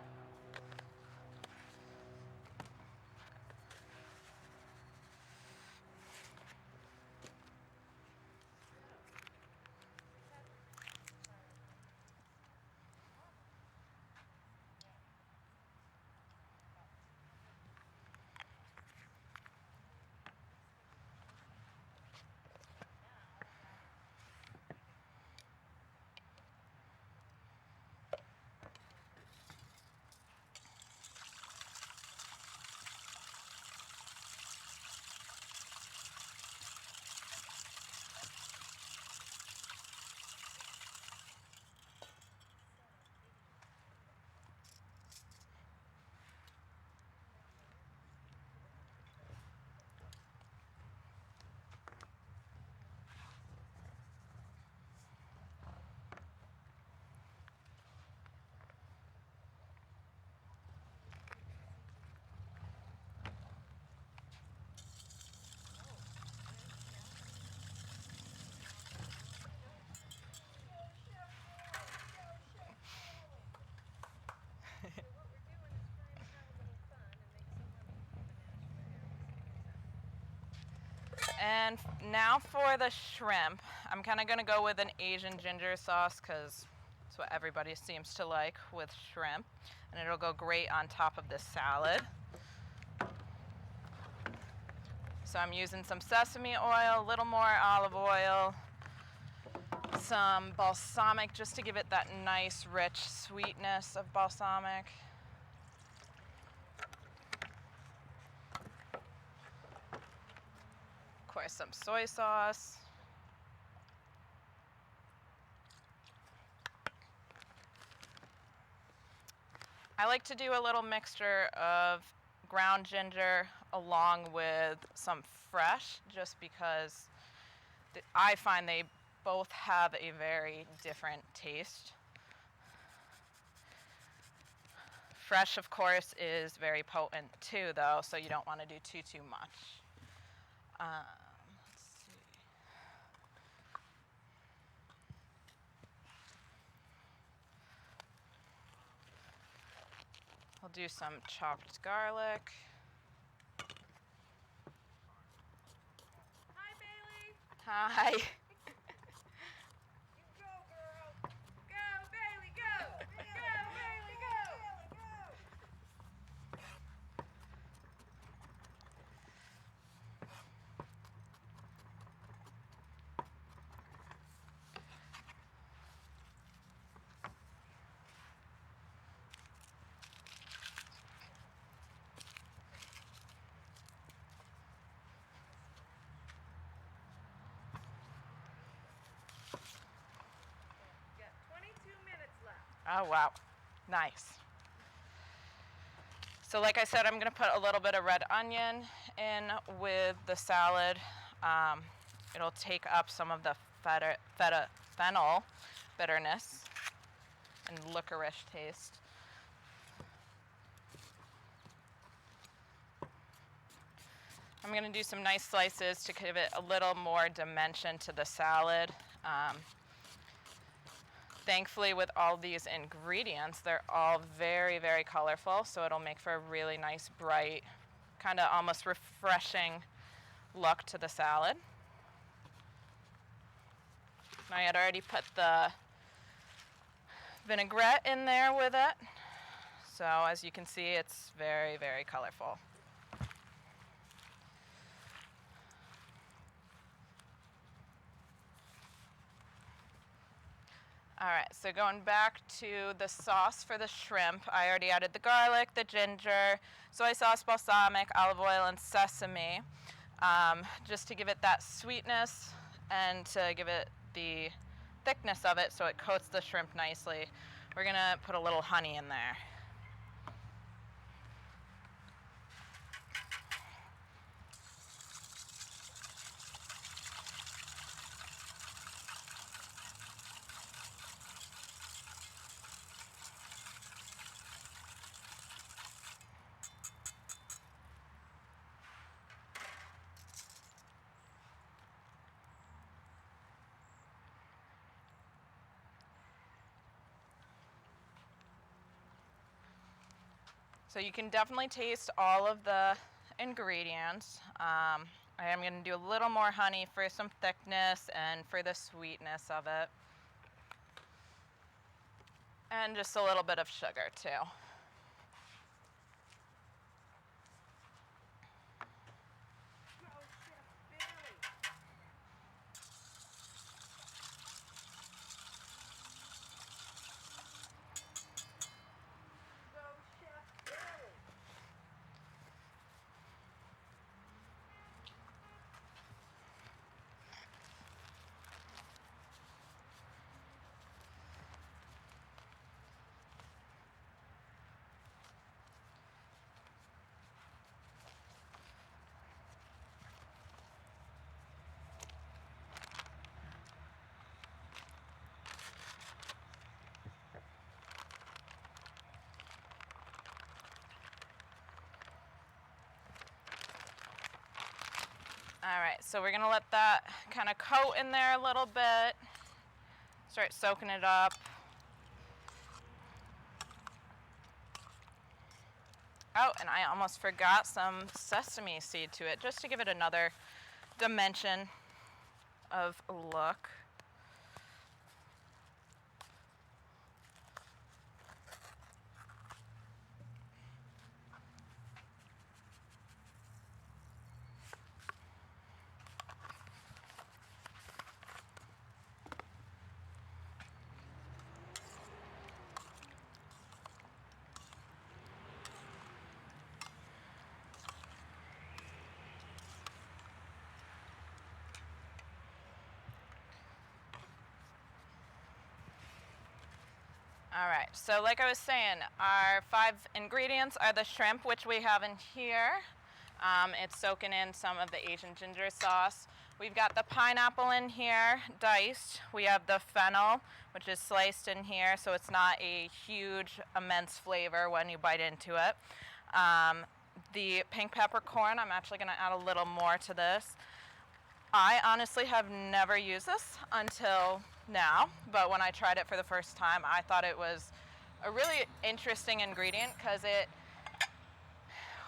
And now for the shrimp, I'm kind of going to go with an Asian ginger sauce because it's what everybody seems to like with shrimp. And it'll go great on top of this salad. So I'm using some sesame oil, a little more olive oil, some balsamic just to give it that nice rich sweetness of balsamic. Of course, some soy sauce. I like to do a little mixture of ground ginger along with some fresh, just because I find they both have a very different taste. Fresh, of course, is very potent too, though, so you don't want to do too much. Let's see. I'll do some chopped garlic. Hi, Bailey. Hi. You go, girl. Go, Bailey, go. Go, Bailey, go. You got 22 minutes left. Oh, wow. Nice. So like I said, I'm going to put a little bit of red onion in with the salad. It'll take up some of the fennel bitterness and licorice taste. I'm going to do some nice slices to give it a little more dimension to the salad. Thankfully, with all these ingredients, they're all very, very colorful, so it'll make for a really nice, bright, kind of almost refreshing look to the salad. I had already put the vinaigrette in there with it, so as you can see, it's very, very colorful. All right, so going back to the sauce for the shrimp, I already added the garlic, the ginger, soy sauce, balsamic, olive oil, and sesame, just to give it that sweetness and to give it the thickness of it so it coats the shrimp nicely. We're gonna put a little honey in there. So you can definitely taste all of the ingredients. I am going to do a little more honey for some thickness and for the sweetness of it. And just a little bit of sugar too. Go, Chef Bailey. Go, Chef Bailey. All right, so we're gonna let that kind of coat in there a little bit. Start soaking it up. Oh, and I almost forgot some sesame seed to it, just to give it another dimension of a look. All right, so like I was saying, our 5 ingredients are the shrimp, which we have in here. It's soaking in some of the Asian ginger sauce. We've got the pineapple in here, diced. We have the fennel, which is sliced in here, so it's not a huge, immense flavor when you bite into it. The pink peppercorn, I'm actually going to add a little more to this. I honestly have never used this until now, but when I tried it for the first time, I thought it was a really interesting ingredient because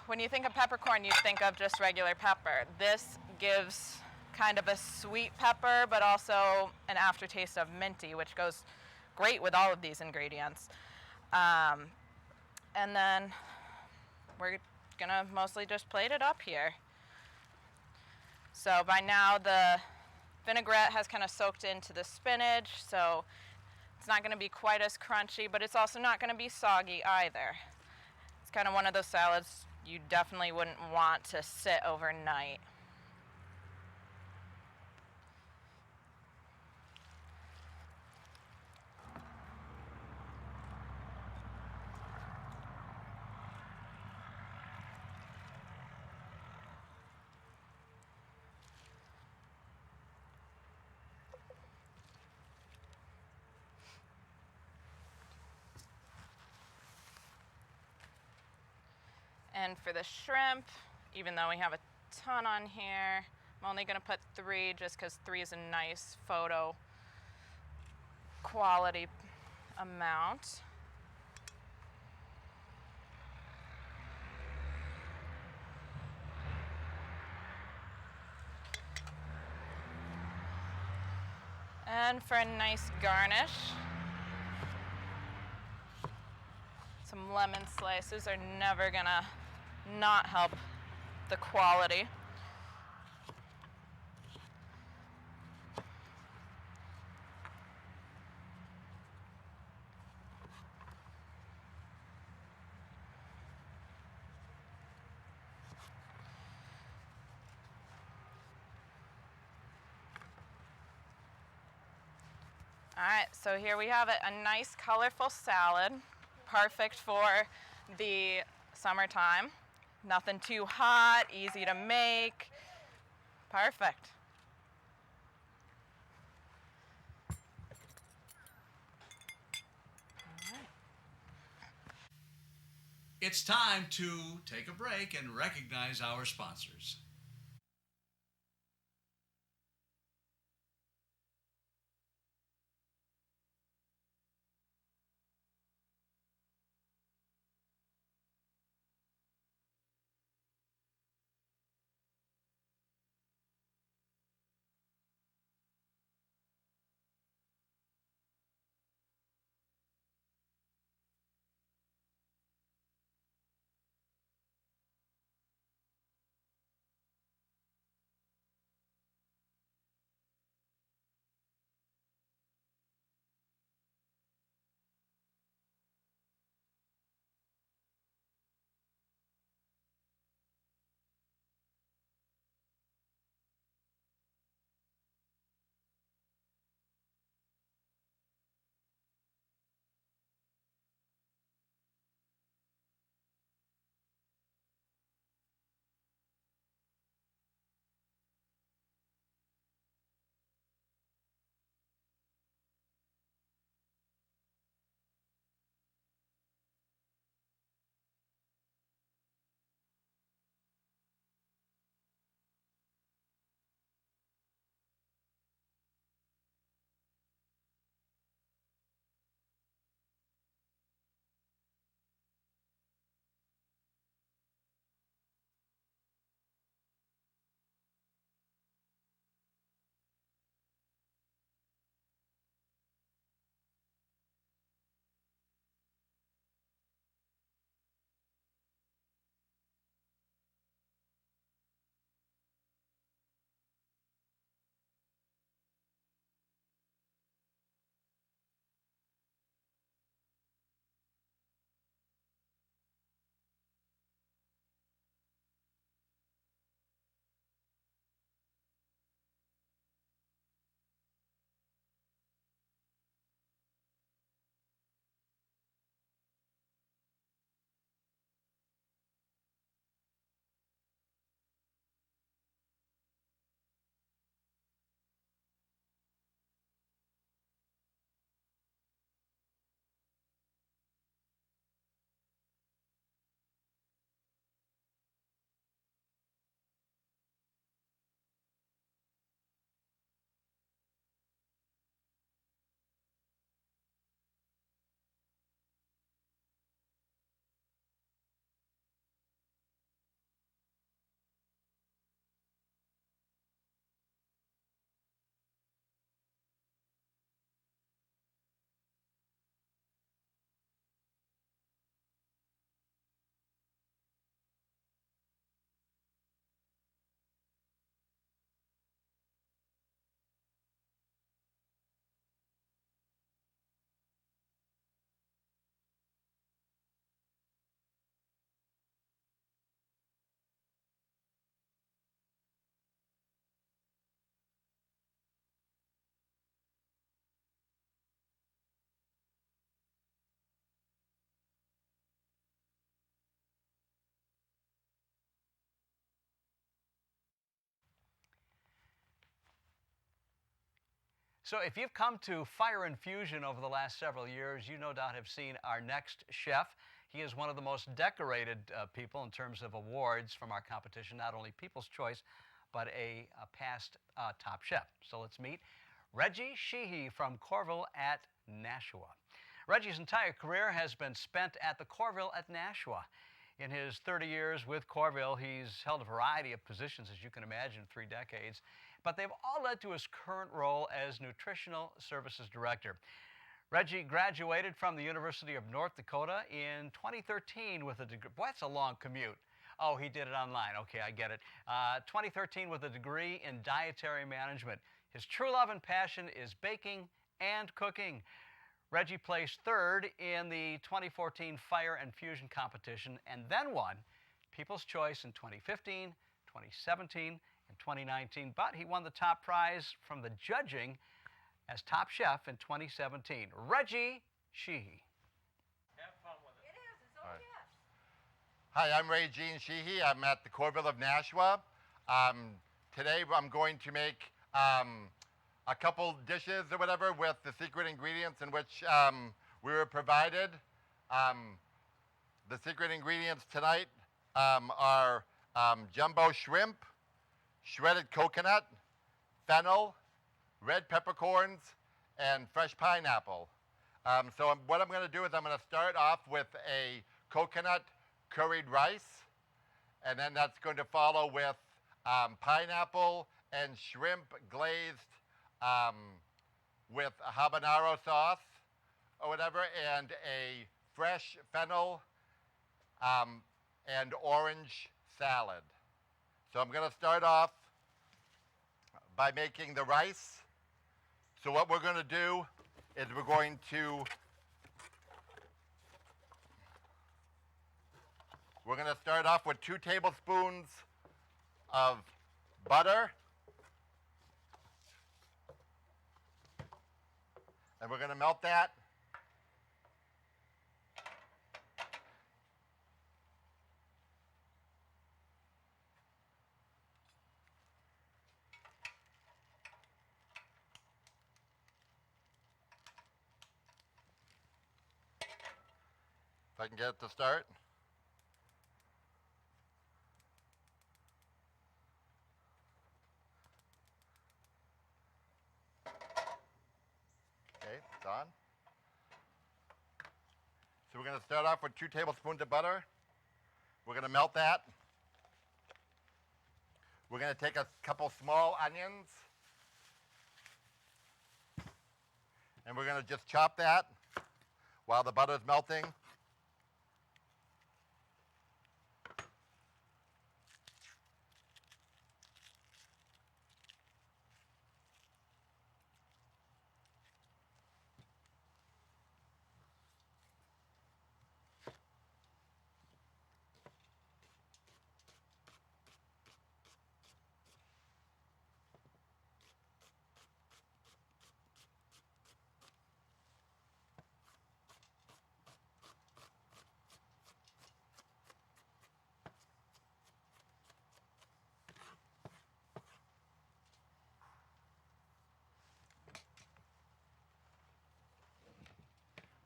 when you think of peppercorn, you think of just regular pepper. This gives kind of a sweet pepper, but also an aftertaste of minty, which goes great with all of these ingredients. And then we're gonna mostly just plate it up here. So by now the vinaigrette has kind of soaked into the spinach, so it's not going to be quite as crunchy, but it's also not going to be soggy either. It's kind of one of those salads you definitely wouldn't want to sit overnight. And for the shrimp, even though we have a ton on here, I'm only going to put 3 just because 3 is a nice photo quality amount. And for a nice garnish, some lemon slices are never gonna not help the quality. All right, so here we have it, a nice colorful salad, perfect for the summertime. Nothing too hot, easy to make, perfect. It's time to take a break and recognize our sponsors. So if you've come to Fire Infusion over the last several years, you no doubt have seen our next chef. He is one of the most decorated people in terms of awards from our competition, not only People's Choice, but a past top chef. So let's meet Reggie Sheehy from Corville at Nashua. Reggie's entire career has been spent at the Corville at Nashua. In his 30 years with Corville, he's held a variety of positions, as you can imagine, 3 decades, but they've all led to his current role as Nutritional Services Director. Reggie graduated from the University of North Dakota in 2013 with a degree. Boy, that's a long commute. Oh, he did it online. Okay, I get it. 2013 with a degree in dietary management. His true love and passion is baking and cooking. Reggie placed 3rd in the 2014 Fire and Fusion competition and then won People's Choice in 2015, 2017, and 2019. But he won the top prize from the judging as top chef in 2017. Reggie Sheehy. Have fun with it. It is. It's All right. yes. Hi, I'm Ray Gene Sheehy. I'm at the Corville of Nashua. Today I'm going to make a couple dishes or whatever with the secret ingredients in which we were provided. The secret ingredients tonight are jumbo shrimp, shredded coconut, fennel, red peppercorns, and fresh pineapple. So what I'm going to do is I'm going to start off with a coconut curried rice, and then that's going to follow with pineapple and shrimp glazed with a habanero sauce or whatever, and a fresh fennel and orange salad. So I'm going to start off by making the rice. So what we're going to do is we're going to start off with 2 tablespoons of butter. And we're going to melt that. If I can get it to start. Okay, it's on. So we're going to start off with 2 tablespoons of butter. We're going to melt that. We're going to take a couple small onions. And we're going to just chop that while the butter is melting.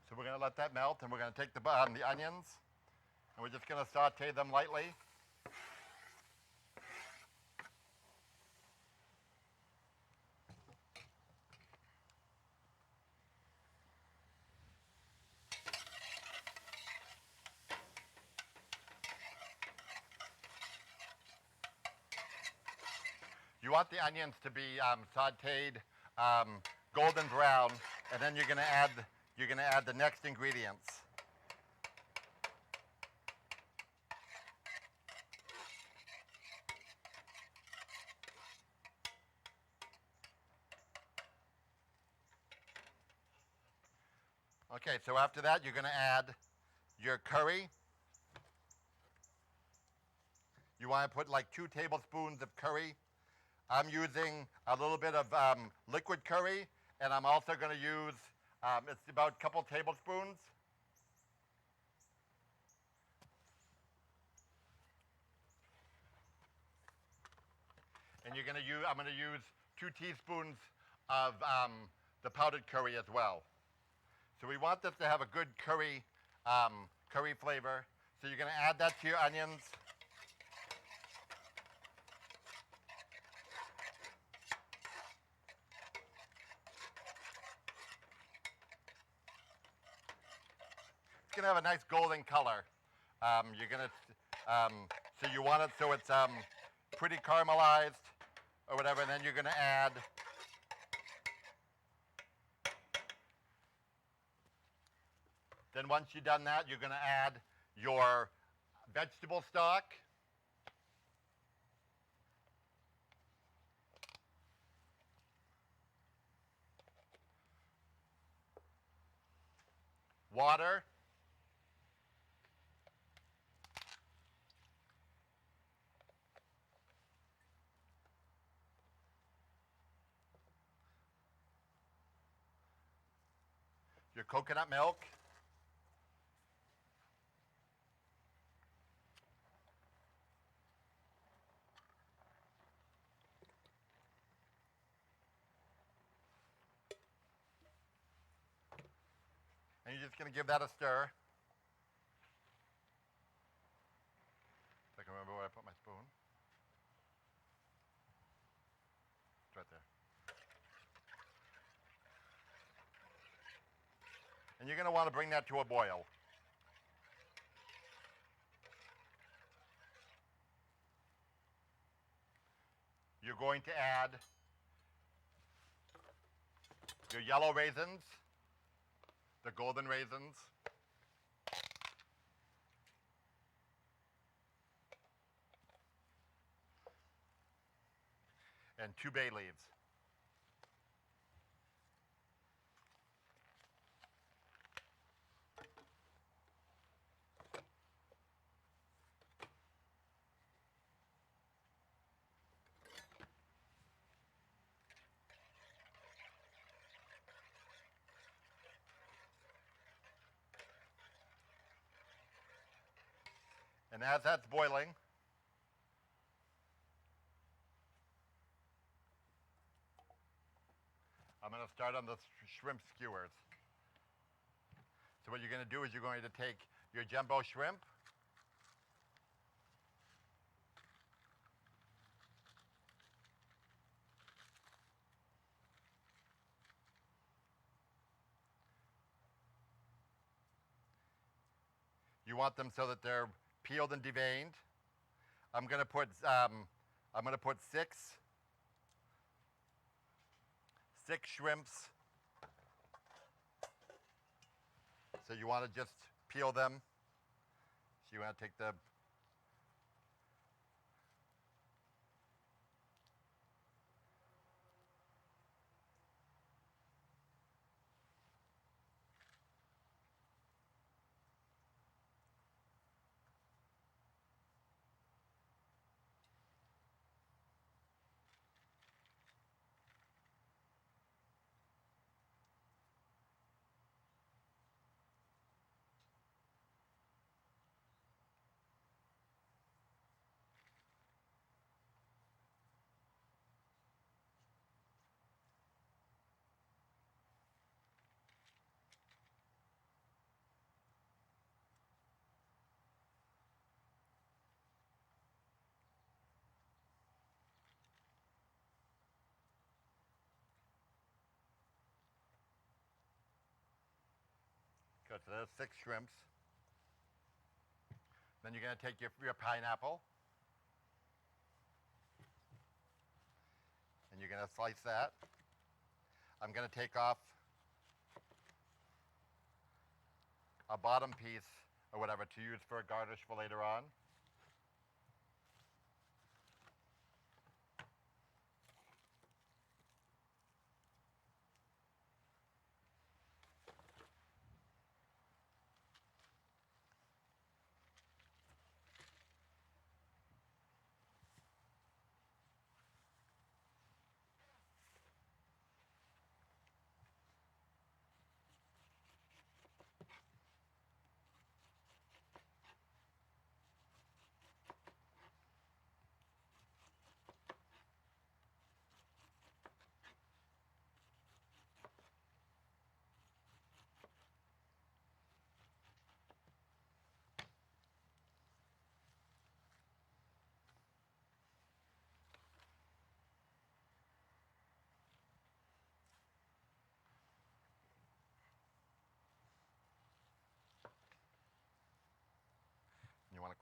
So we're going to let that melt, and we're going to take the onions, and we're just going to saute them lightly. You want the onions to be sauteed golden brown, and then you're going to add the next ingredients. Okay, so after that, you're going to add your curry. You want to put like 2 tablespoons of curry. I'm using a little bit of liquid curry, and I'm also going to use, it's about a couple tablespoons. And I'm going to use 2 teaspoons of the powdered curry as well. So we want this to have a good curry flavor. So you're going to add that to your onions. It's going to have a nice golden color. You're going to, so you want it so it's pretty caramelized or whatever, and then you're going to add then once you've done that, you're going to add your vegetable stock. Water. Your coconut milk. And you're just going to give that a stir. If I can remember where I put my spoon. It's right there. And you're going to want to bring that to a boil. You're going to add your yellow raisins, the golden raisins, and 2 bay leaves. And as that's boiling, I'm going to start on the shrimp skewers. So what you're going to do is you're going to take your jumbo shrimp, you want them so that they're peeled and deveined. I'm going to put 6 shrimps. So you want to just peel them. So you want to take the good. So there's 6 shrimps. Then you're going to take your pineapple, and you're going to slice that. I'm going to take off a bottom piece or whatever to use for a garnish for later on.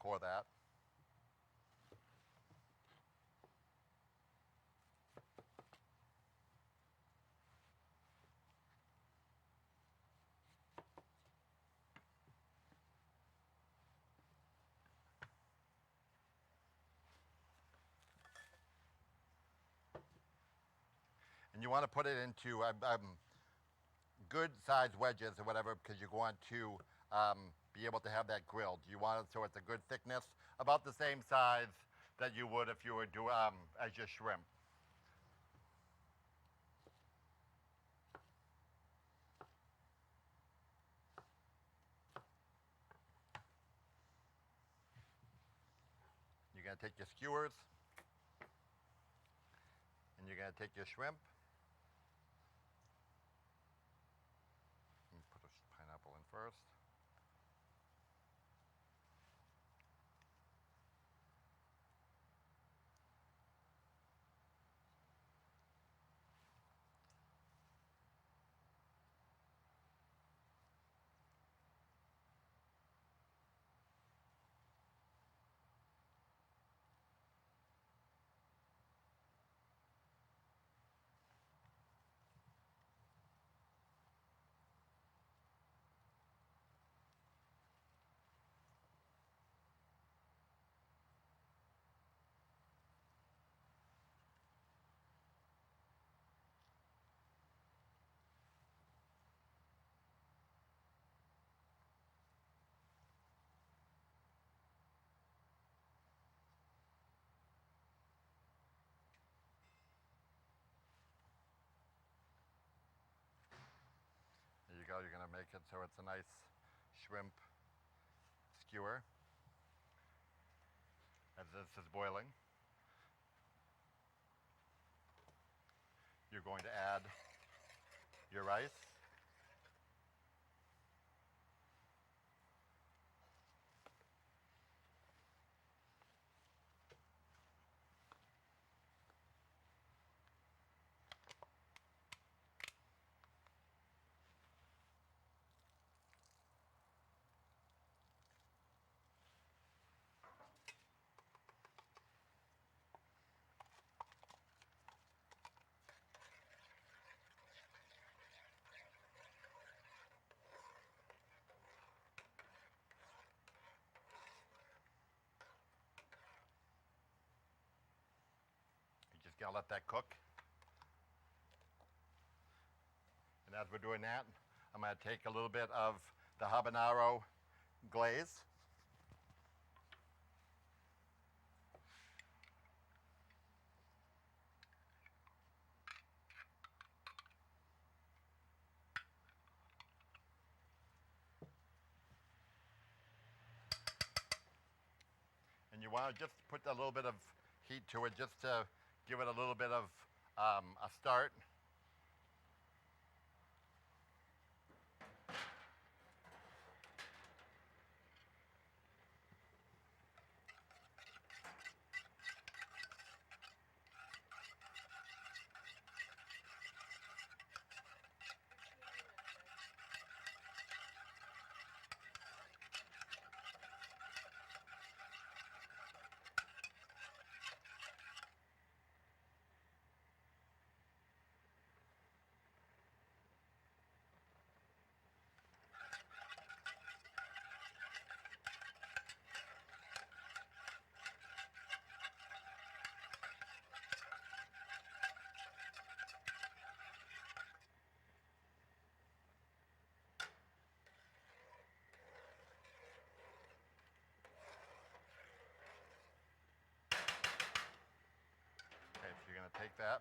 pour that. And you want to put it into good sized wedges or whatever, because you want to be able to have that grilled. You want it so it's a good thickness, about the same size that you would if you were doing as your shrimp. You're going to take your skewers and you're going to take your shrimp. Let me put a pineapple in first. There you go. You're going to make it so it's a nice shrimp skewer as this is boiling. You're going to add your rice. You just gotta let that cook. And as we're doing that, I'm gonna take a little bit of the habanero glaze. And you want to just put a little bit of heat to it just to give it a little bit of a start. Okay, so you're going to take that,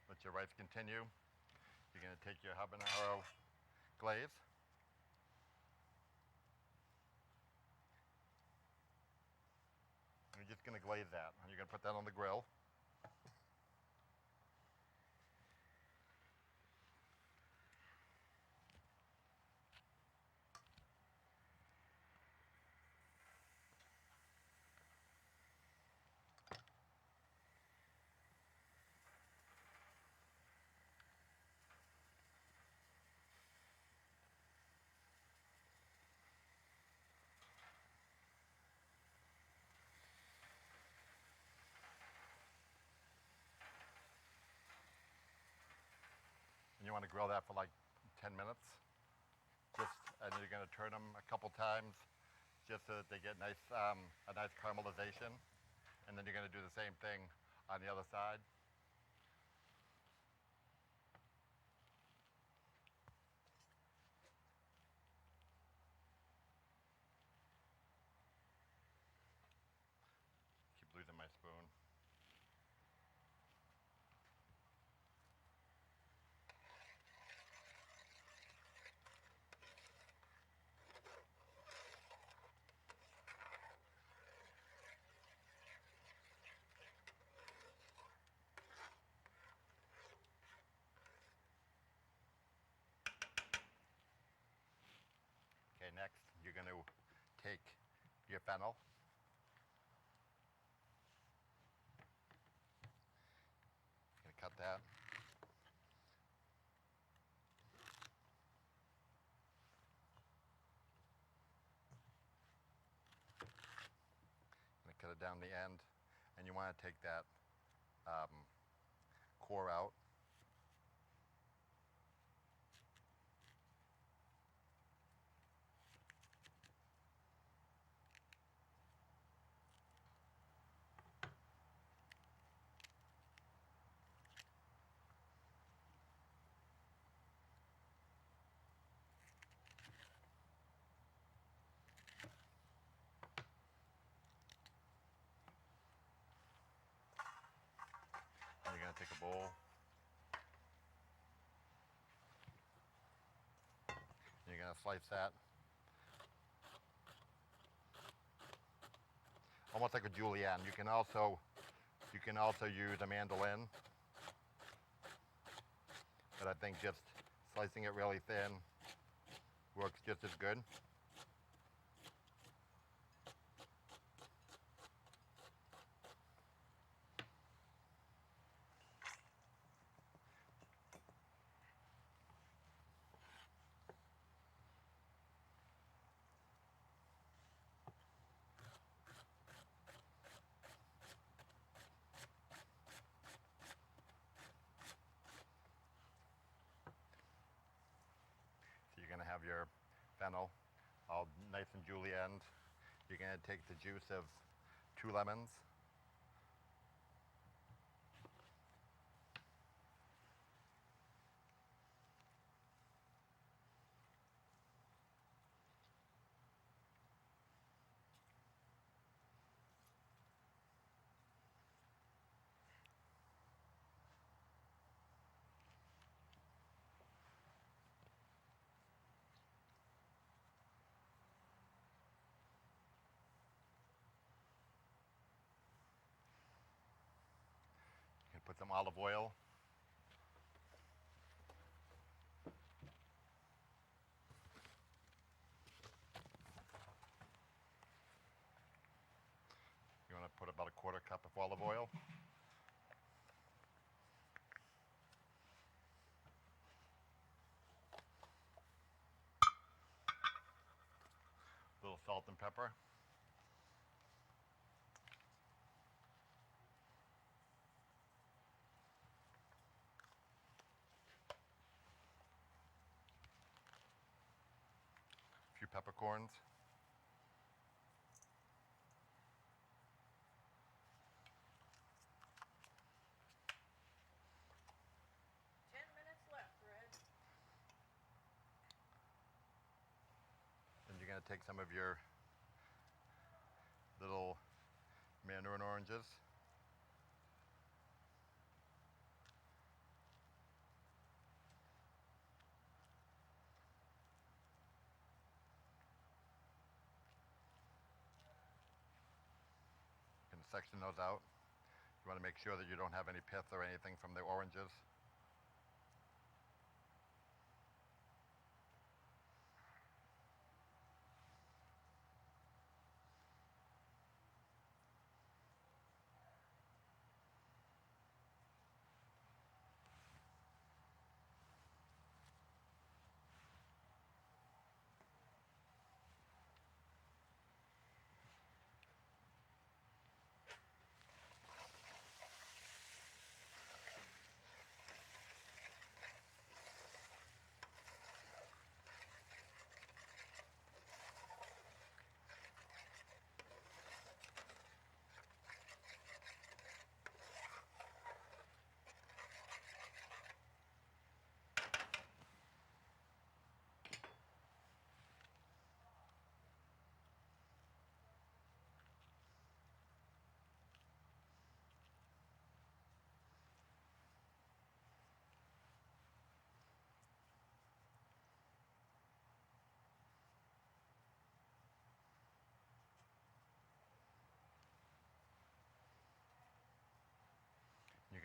let your rice continue. You're going to take your habanero glaze. And you're just going to glaze that. And you're going to put that on the grill. want to grill that for like 10 minutes. And you're going to turn them a couple times just so that they get nice, a nice caramelization. And then you're going to do the same thing on the other side. Keep losing my spoon. Okay, next you're going to take your fennel. You're going to cut that. Going to cut it down the end, and you want to take that core out. You're going to take a bowl. You're going to slice that. Almost like a julienne. You can also use a mandolin. But I think just slicing it really thin works just as good. So you're going to have your fennel all nice and julienne. You're going to take the juice of 2 lemons. You can put some olive oil. You want to put about a 1/4 cup of olive oil. A little salt and pepper. A few peppercorns. Then you're going to take some of your little mandarin oranges. You can section those out. You want to make sure that you don't have any pith or anything from the oranges.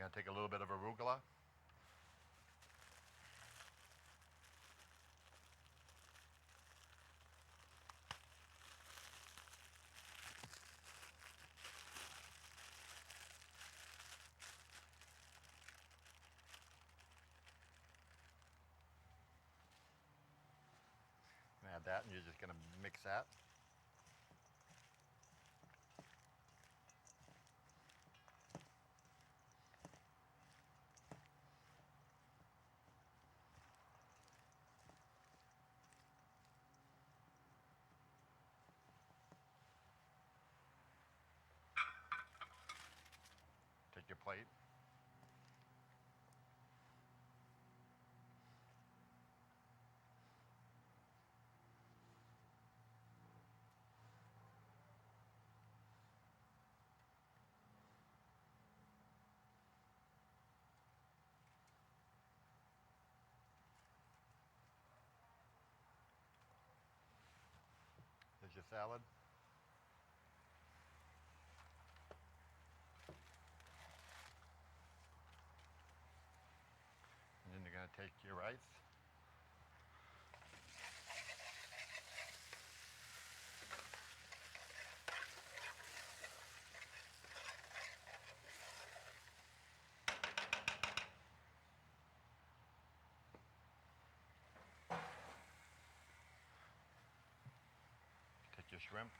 going to take a little bit of arugula. Add that, and you're just going to mix that. Take your plate. There's your salad. And then you're going to take your rice. Take your shrimp.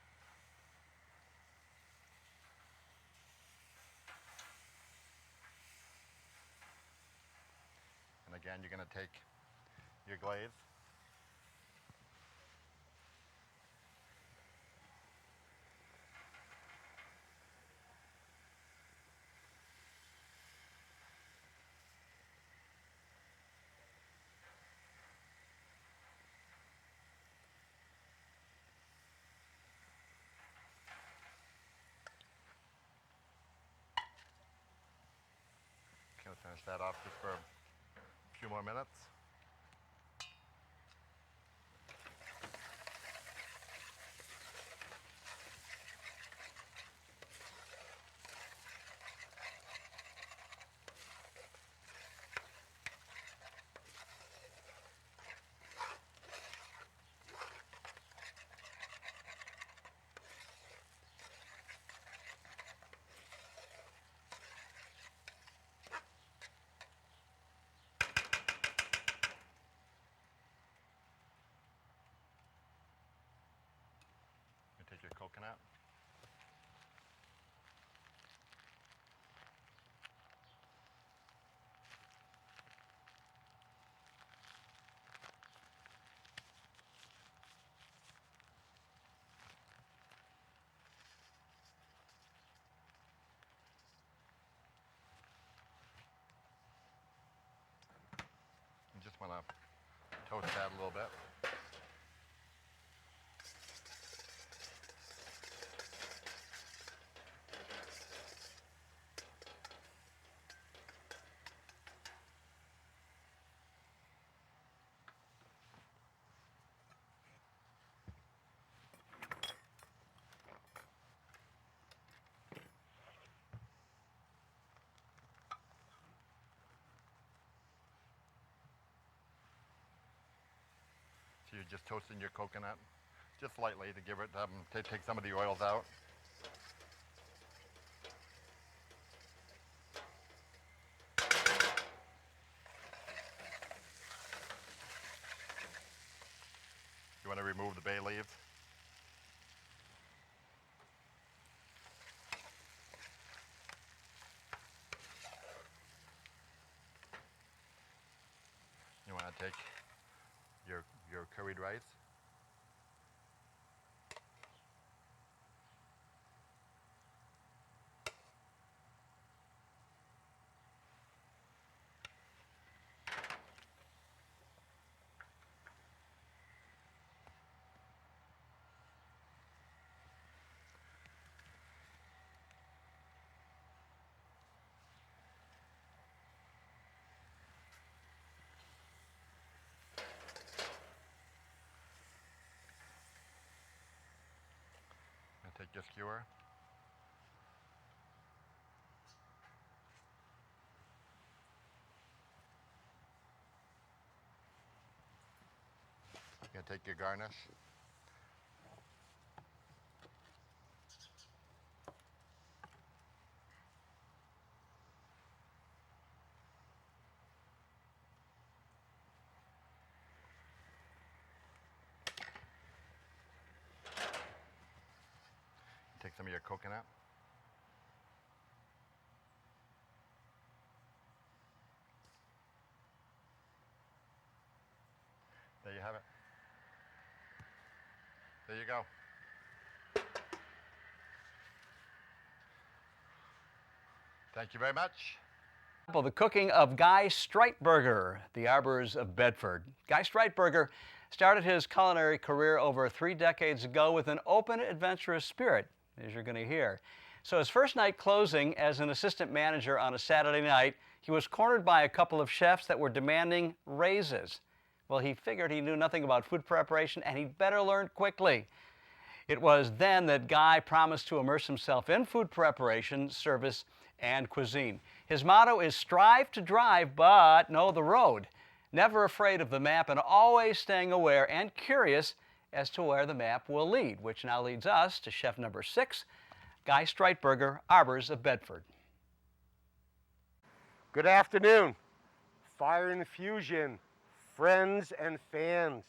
And again, you're going to take your glaze. Going to finish that off just for a few more minutes. You take your coconut. You just want to toast that a little bit. So you're just toasting your coconut just lightly to give it, to take some of the oils out. You want to remove the bay leaves. You want to take your curried rice. And take your skewer. take your garnish. Take some of your coconut. There you have it. There you go. Thank you very much. The cooking of Guy Streitberger, the Arbors of Bedford. Guy Streitberger started his culinary career over 3 decades ago with an open, adventurous spirit, as you're going to hear. So his first night closing as an assistant manager on a Saturday night, he was cornered by a couple of chefs that were demanding raises. Well, he figured he knew nothing about food preparation and he'd better learn quickly. It was then that Guy promised to immerse himself in food preparation, service, and cuisine. His motto is strive to drive, but know the road. Never afraid of the map and always staying aware and curious as to where the map will lead, which now leads us to chef number 6, Guy Streitberger, Arbors of Bedford. Good afternoon, Fire and Fusion, friends and fans.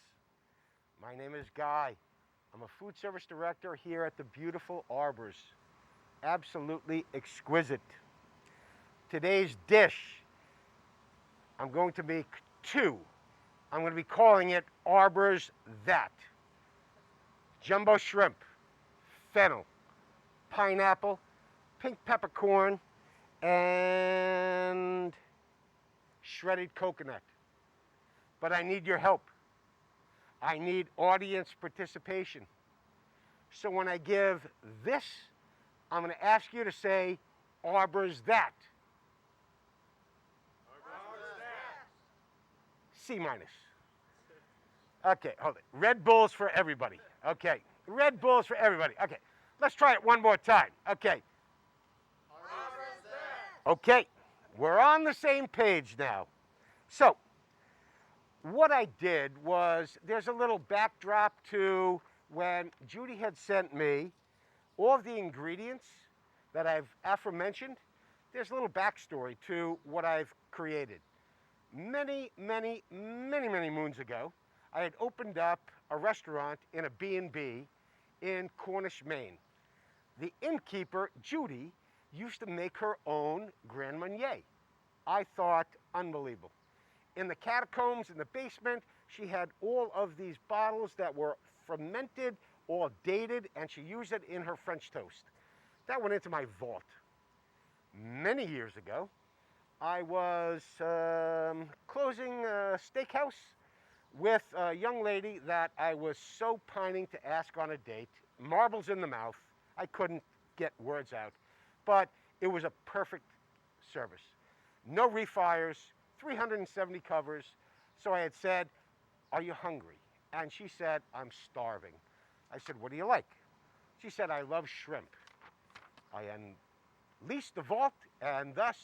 My name is Guy. I'm a food service director here at the beautiful Arbors. Absolutely exquisite. Today's dish, I'm going to make 2. I'm going to be calling it Arbors That. Jumbo shrimp, fennel, pineapple, pink peppercorn, and shredded coconut. But I need your help. I need audience participation. So when I give this, I'm going to ask you to say, Arbors That. C minus. Okay, hold it. Red Bulls for everybody. Okay, Red Bulls for everybody. Okay, let's try it one more time. Okay. Okay, we're on the same page now. So, what I did was, there's a little backdrop to when Judy had sent me all of the ingredients that I've aforementioned. There's a little backstory to what I've created. Many, many, many, many moons ago, I had opened up a restaurant in a B&B in Cornish, Maine. The innkeeper, Judy, used to make her own Grand Marnier. I thought, unbelievable. In the catacombs, in the basement, she had all of these bottles that were fermented, all dated, and she used it in her French toast. That went into my vault. Many years ago, I was closing a steakhouse with a young lady that I was so pining to ask on a date. Marbles in the mouth. I couldn't get words out. But it was a perfect service. No refires, 370 covers. So I had said, are you hungry? And she said, I'm starving. I said, what do you like? She said, I love shrimp. I unleashed the vault, and thus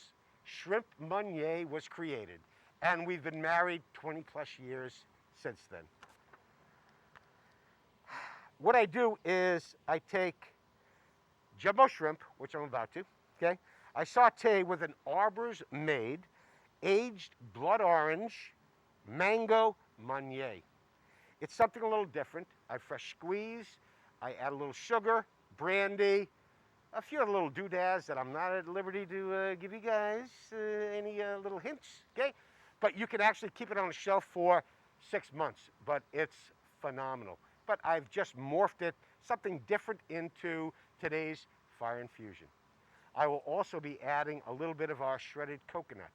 Shrimp Meunier was created. And we've been married 20 plus years since then. What I do is I take jumbo shrimp, which I'm about to, okay? I saute with an Arbors made, aged blood orange, mango Meunier. It's something a little different. I fresh squeeze, I add a little sugar, brandy, a few other little doodads that I'm not at liberty to give you guys any little hints, okay? But you can actually keep it on the shelf for 6 months, but it's phenomenal. But I've just morphed it, something different, into today's Fire and Fusion. I will also be adding a little bit of our shredded coconut.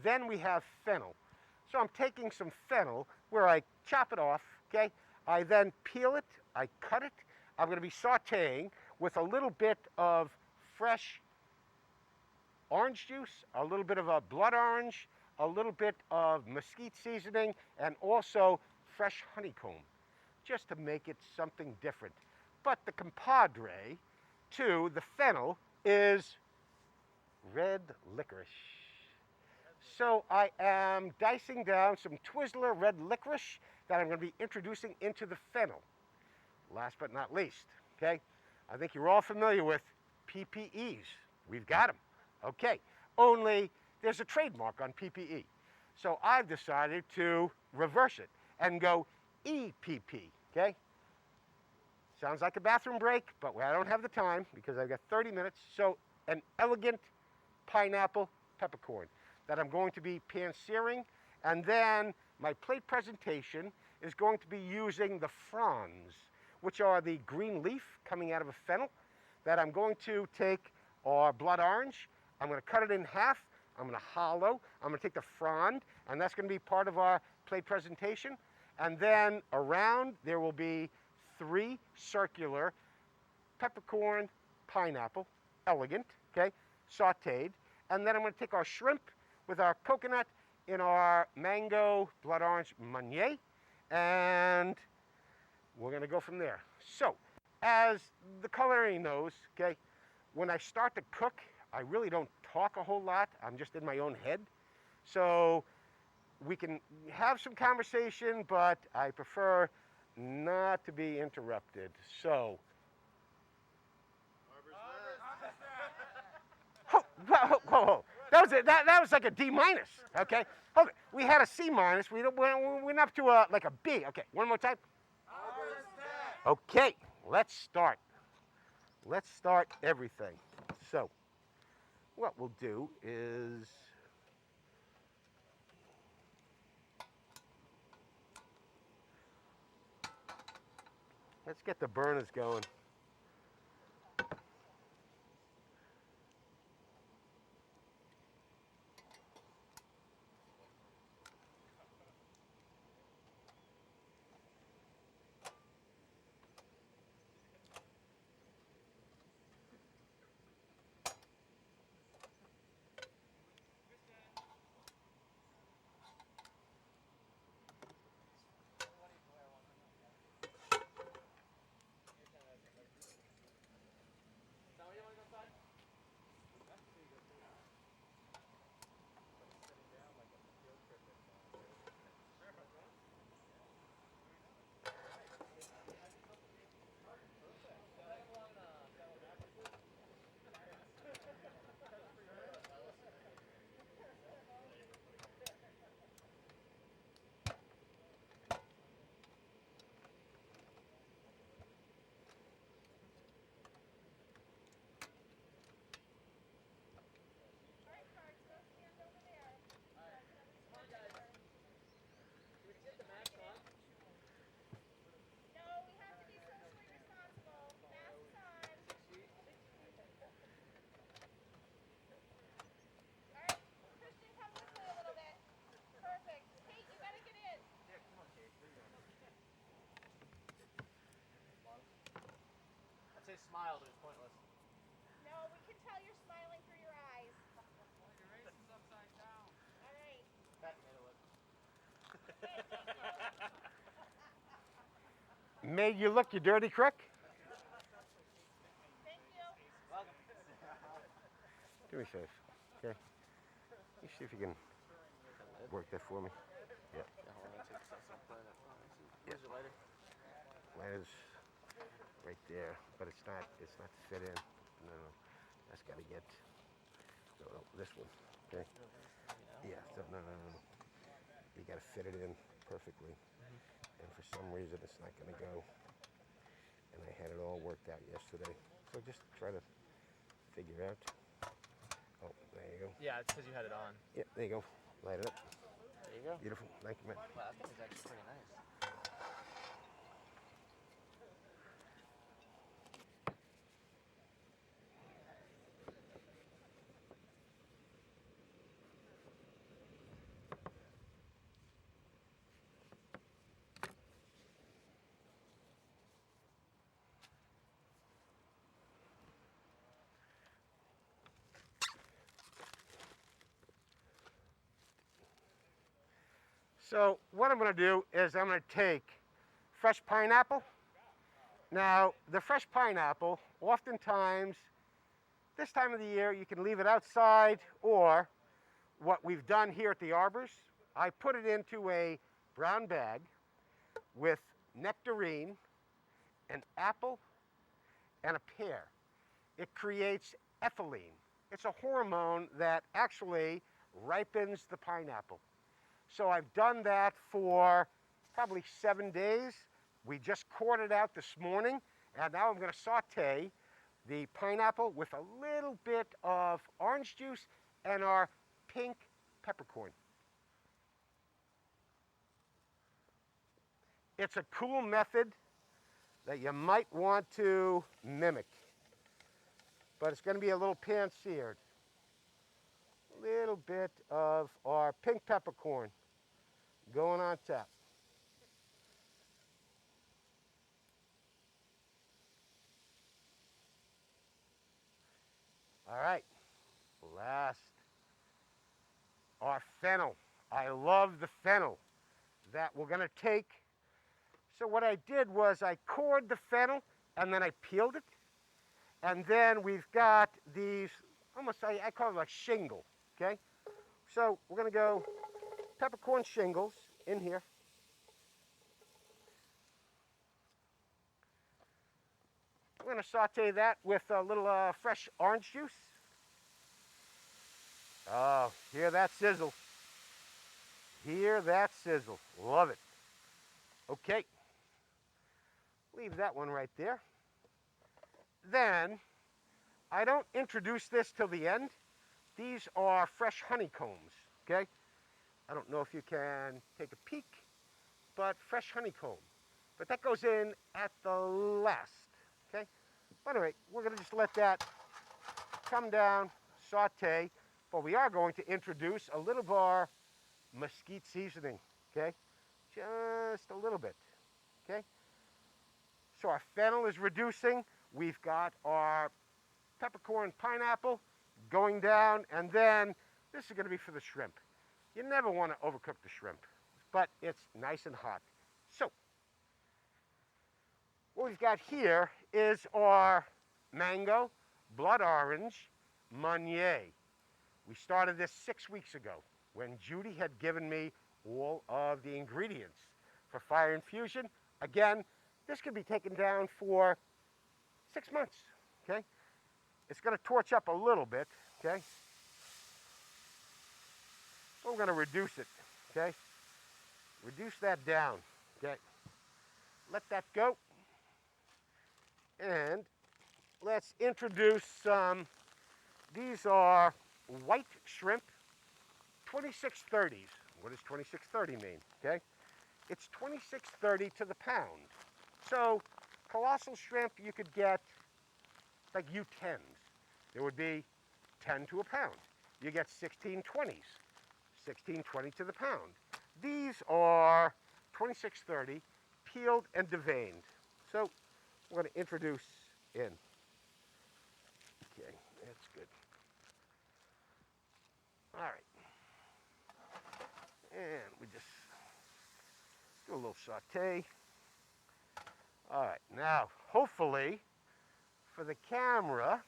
Then we have fennel. So I'm taking some fennel where I chop it off, okay? I then peel it, I cut it. I'm going to be sauteing with a little bit of fresh orange juice, a little bit of a blood orange, a little bit of mesquite seasoning, and also fresh honeycomb, just to make it something different. But the compadre to the fennel is red licorice. So I am dicing down some Twizzler red licorice that I'm going to be introducing into the fennel. Last but not least, okay, I think you're all familiar with PPEs. We've got them, okay, only there's a trademark on PPE. So I've decided to reverse it and go EPP, okay? Sounds like a bathroom break, but I don't have the time because I've got 30 minutes. So an elegant pineapple peppercorn that I'm going to be pan-searing, and then my plate presentation is going to be using the fronds, which are the green leaf coming out of a fennel that I'm going to take our blood orange. I'm going to cut it in half. I'm going to hollow. I'm going to take the frond, and that's going to be part of our plate presentation. And then around there will be 3 circular peppercorn, pineapple, elegant, okay, sauteed. And then I'm going to take our shrimp with our coconut in our mango blood orange meunier, and we're going to go from there. So, as the culinary knows, okay, when I start to cook, I really don't talk a whole lot. I'm just in my own head. So we can have some conversation, but I prefer not to be interrupted. So, whoa. That was like a D minus, okay? Hold it. We had a C minus. We went up to like a B. Okay, one more time. Okay, let's start. Let's start everything. So, what we'll do is let's get the burners going. Say smile, but it's pointless. No, we can tell you're smiling through your eyes. Your face is upside down. All right. Pat made it look. Made you look, you dirty crook. Thank you. Welcome. Do me a favor, okay? You see if you can work that for me. Yeah. Where's your lighter? Lighter's right there, but it's not fit in. No, that's got to get. No, this one. Okay. Yeah. No. You got to fit it in perfectly, and for some reason it's not going to go. And I had it all worked out yesterday, so just try to figure out. Oh, there you go. Yeah, it's because you had it on. Yeah, there you go. Light it up. There you go. Beautiful. Thank you, man. Wow, that thing is actually pretty nice. So what I'm going to do is I'm going to take fresh pineapple. Now, the fresh pineapple, oftentimes, this time of the year, you can leave it outside, or what we've done here at the Arbors, I put it into a brown bag, with nectarine, an apple, and a pear. It creates ethylene. It's a hormone that actually ripens the pineapple. So I've done that for probably 7 days. We just cored it out this morning, and now I'm going to saute the pineapple with a little bit of orange juice and our pink peppercorn. It's a cool method that you might want to mimic, but it's going to be a little pan-seared. A little bit of our pink peppercorn going on top. All right, last, our fennel. I love the fennel that we're going to take. So what I did was I cored the fennel and then I peeled it. And then we've got these, almost, I call it like shingle, okay? So we're going to go peppercorn shingles in here. We're going to saute that with a little fresh orange juice. Oh, hear that sizzle. Hear that sizzle. Love it. Okay. Leave that one right there. Then, I don't introduce this till the end. These are fresh honeycombs, okay? I don't know if you can take a peek, but fresh honeycomb. But that goes in at the last, okay? But anyway, we're gonna just let that come down, saute, but we are going to introduce a little of our mesquite seasoning, okay? Just a little bit, okay? So our fennel is reducing. We've got our peppercorn pineapple going down, and then this is going to be for the shrimp. You never want to overcook the shrimp, but it's nice and hot. So what we've got here is our mango, blood orange, Meunier. We started this 6 weeks ago when Judy had given me all of the ingredients for fire infusion. Again, this could be taken down for 6 months, okay? It's going to torch up a little bit, okay? So we're going to reduce it, okay? Reduce that down, okay? Let that go. And let's introduce some, these are white shrimp, 2630s. What does 2630 mean, okay? It's 2630 to the pound. So colossal shrimp you could get like U10s. There would be 10 to a pound. You get 1620s, 1620 to the pound. These are 2630, peeled and deveined. So we're going to introduce in. Okay, that's good. All right. And we just do a little saute. All right, now hopefully for the camera,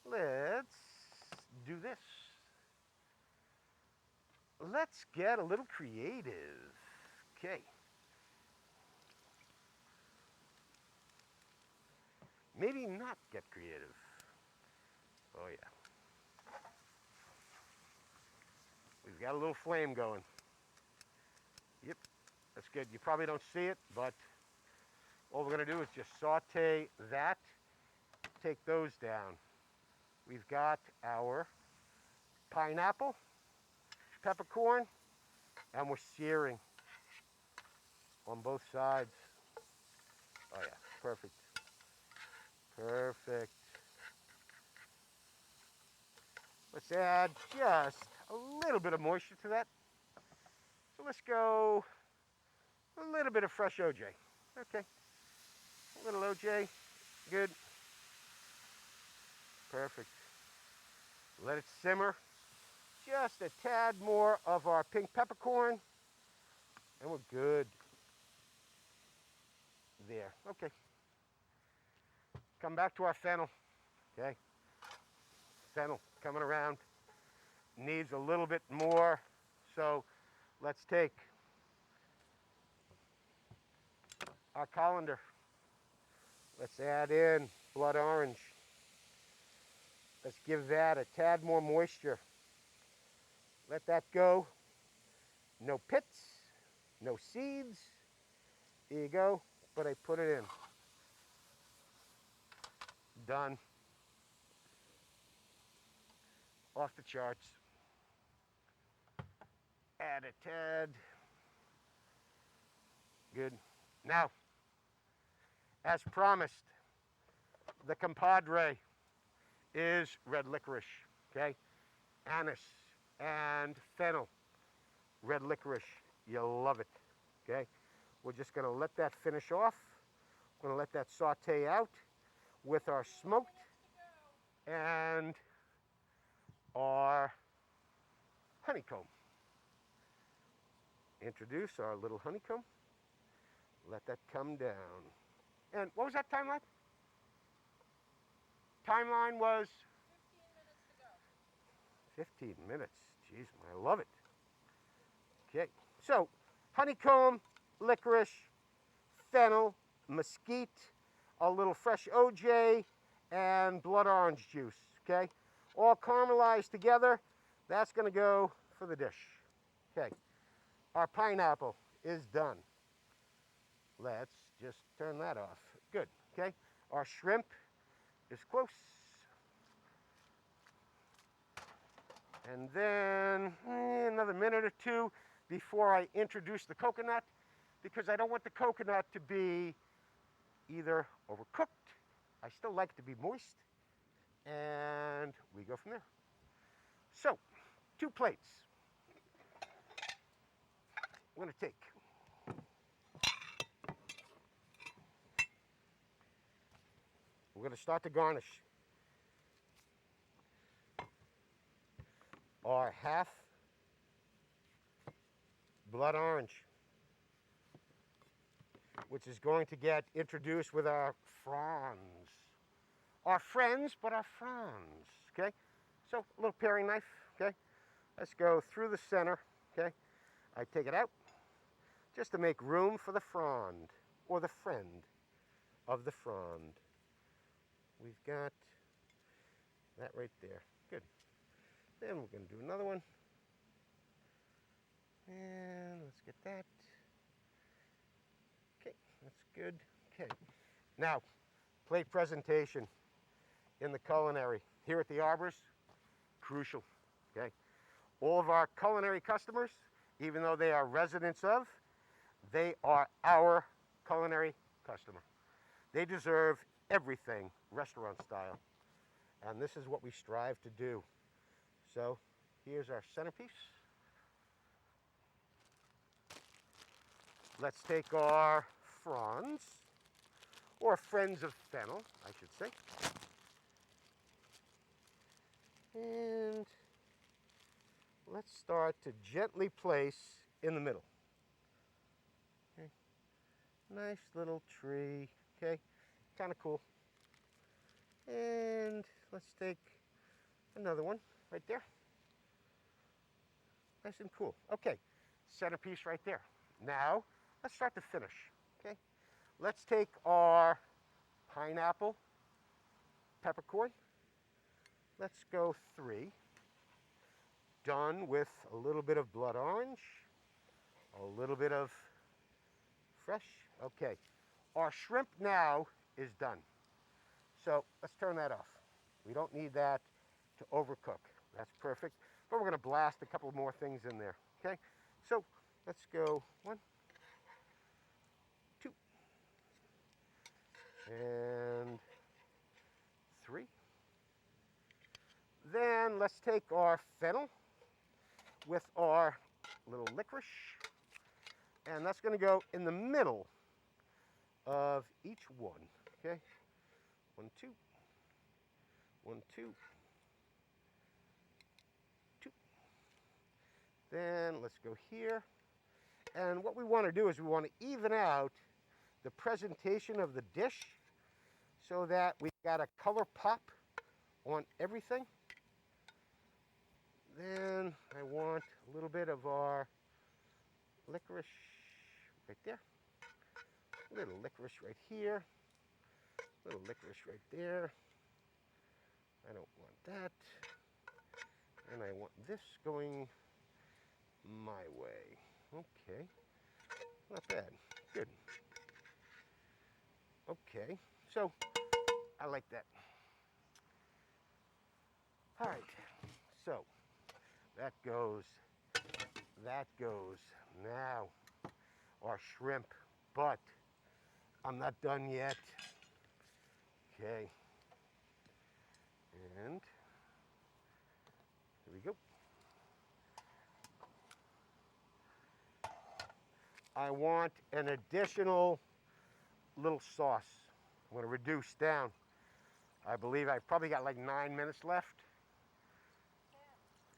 let's do this. Let's get a little creative. Okay. Maybe not get creative. Oh yeah. We've got a little flame going. Yep, that's good. You probably don't see it, but all we're going to do is just saute that, take those down. We've got our pineapple, peppercorn, and we're searing on both sides. Oh yeah, perfect. Perfect. Let's add just a little bit of moisture to that. So let's go a little bit of fresh OJ. Okay. A little OJ. Good. Perfect. Let it simmer. Just a tad more of our pink peppercorn. And we're good. There. Okay. Come back to our fennel. Okay. Fennel coming around. Needs a little bit more. So let's take our colander. Let's add in blood orange. Let's give that a tad more moisture. Let that go. No pits, no seeds. Here you go, but I put it in. Done. Off the charts. Add a tad. Good. Now, as promised, the compadre is red licorice, okay? Anise and fennel, red licorice. You'll love it, okay? We're just gonna let that finish off. We're gonna let that saute out with our smoked and our honeycomb. Introduce our little honeycomb. Let that come down. And what was that timeline? Timeline was 15 minutes. Jeez, I love it. Okay, so honeycomb, licorice, fennel, mesquite, a little fresh OJ, and blood orange juice, okay? All caramelized together. That's gonna go for the dish. Okay, our pineapple is done. Let's just turn that off. Good, okay? Our shrimp is close. And then another minute or two before I introduce the coconut, because I don't want the coconut to be either overcooked. I still like it to be moist. And we go from there. So, 2 plates. I'm going to take we're going to start to garnish our half blood orange, which is going to get introduced with our fronds. Our friends, but our fronds, okay? So, a little paring knife, okay? Let's go through the center, okay? I take it out just to make room for the frond, or the friend of the frond. We've got that right there. Good. Then we're going to do another one. And let's get that. Okay, that's good. Okay. Now, plate presentation in the culinary here at the Arbors, crucial, okay? All of our culinary customers, even though they are residents of, they are our culinary customer. They deserve everything restaurant style. And this is what we strive to do. So here's our centerpiece. Let's take our fronds, or friends of fennel, I should say. And let's start to gently place in the middle. Okay. Nice little tree, okay? Kind of cool. And let's take another one right there. Nice and cool. Okay, centerpiece right there. Now, let's start to finish, okay? Let's take our pineapple peppercorn. Let's go 3. Done with a little bit of blood orange, a little bit of fresh. Okay, our shrimp now is done. So let's turn that off. We don't need that to overcook. That's perfect. But we're going to blast a couple more things in there. Okay, so let's go 1, 2, and 3. Then let's take our fennel with our little licorice, and that's going to go in the middle of each one. Okay, 1, 2, 1, 2, 2. Then let's go here, and what we want to do is we want to even out the presentation of the dish so that we got a color pop on everything. Then I want a little bit of our licorice right there. Little licorice right here. Little licorice right there. I don't want that. And I want this going my way. Okay. Not bad. Good. Okay. So, I like that. All right. So, that goes. That goes. Now, our shrimp. But, I'm not done yet. Okay. And, here we go. I want an additional little sauce. I'm going to reduce down. I believe I've probably got like 9 minutes left.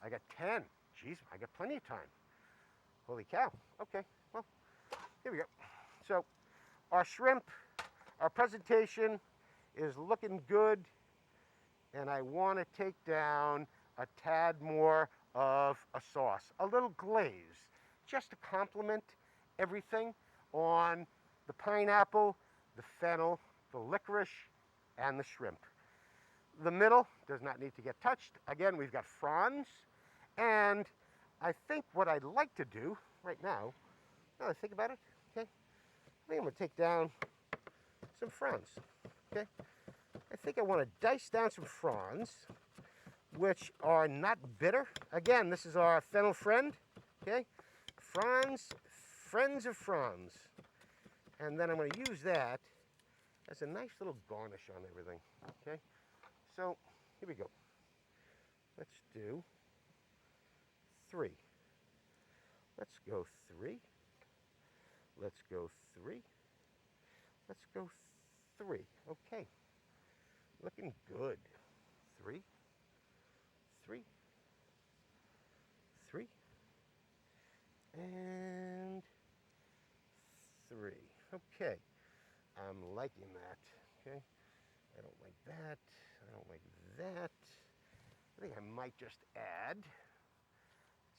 10. I got 10. Jeez, I got plenty of time. Holy cow. Okay, well, here we go. So, our shrimp, our presentation is looking good, and I want to take down a tad more of a sauce, a little glaze, just to complement everything on the pineapple, the fennel, the licorice, and the shrimp. The middle does not need to get touched. Again, we've got fronds, and I think what I'd like to do right now I think about it, okay, I think I'm going to take down some fronds, okay? I think I want to dice down some fronds, which are not bitter. Again, this is our fennel friend, okay? Fronds, friends of fronds. And then I'm going to use that as a nice little garnish on everything, okay? So, here we go. Let's do 3. Let's go 3. Let's go 3. Let's go 3. Okay. Looking good. 3. 3. 3. And 3. Okay. I'm liking that. Okay. I don't like that. I don't like that. I think I might just add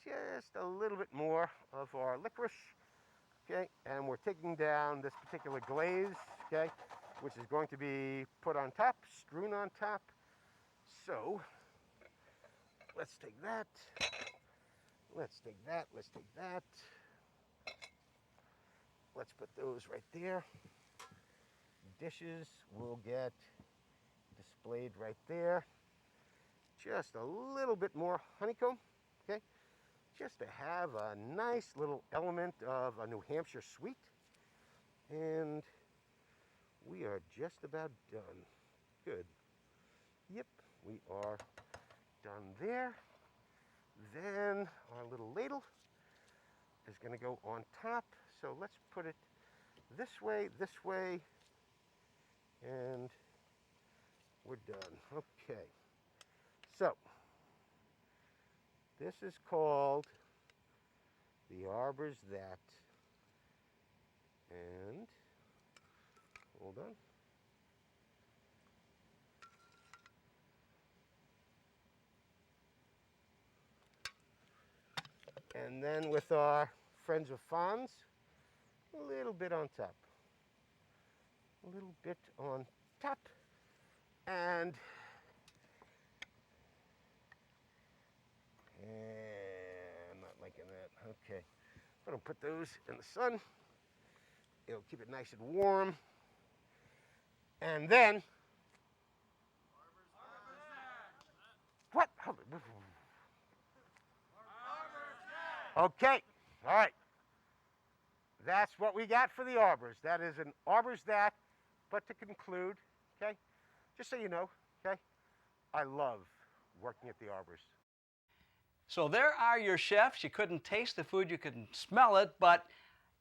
just a little bit more of our licorice. Okay, and we're taking down this particular glaze, okay, which is going to be put on top, strewn on top. So, let's take that. Let's take that. Let's take that. Let's put those right there. Dishes will get displayed right there. Just a little bit more honeycomb, okay? Just to have a nice little element of a New Hampshire sweet. And we are just about done. Good. Yep, we are done there. Then our little ladle is going to go on top. So let's put it this way, and we're done. Okay. So, this is called the Arbor's That. And, hold on. And then with our Friends of Fonz, a little bit on top. A little bit on top. And I'm not liking that. Okay. I'm going to put those in the sun. It'll keep it nice and warm. And then, what? Okay. All right. That's what we got for the arbors. That is an Arbor's That. But to conclude, okay, just so you know, okay, I love working at the arbors. So there are your chefs. You couldn't taste the food, you couldn't smell it, but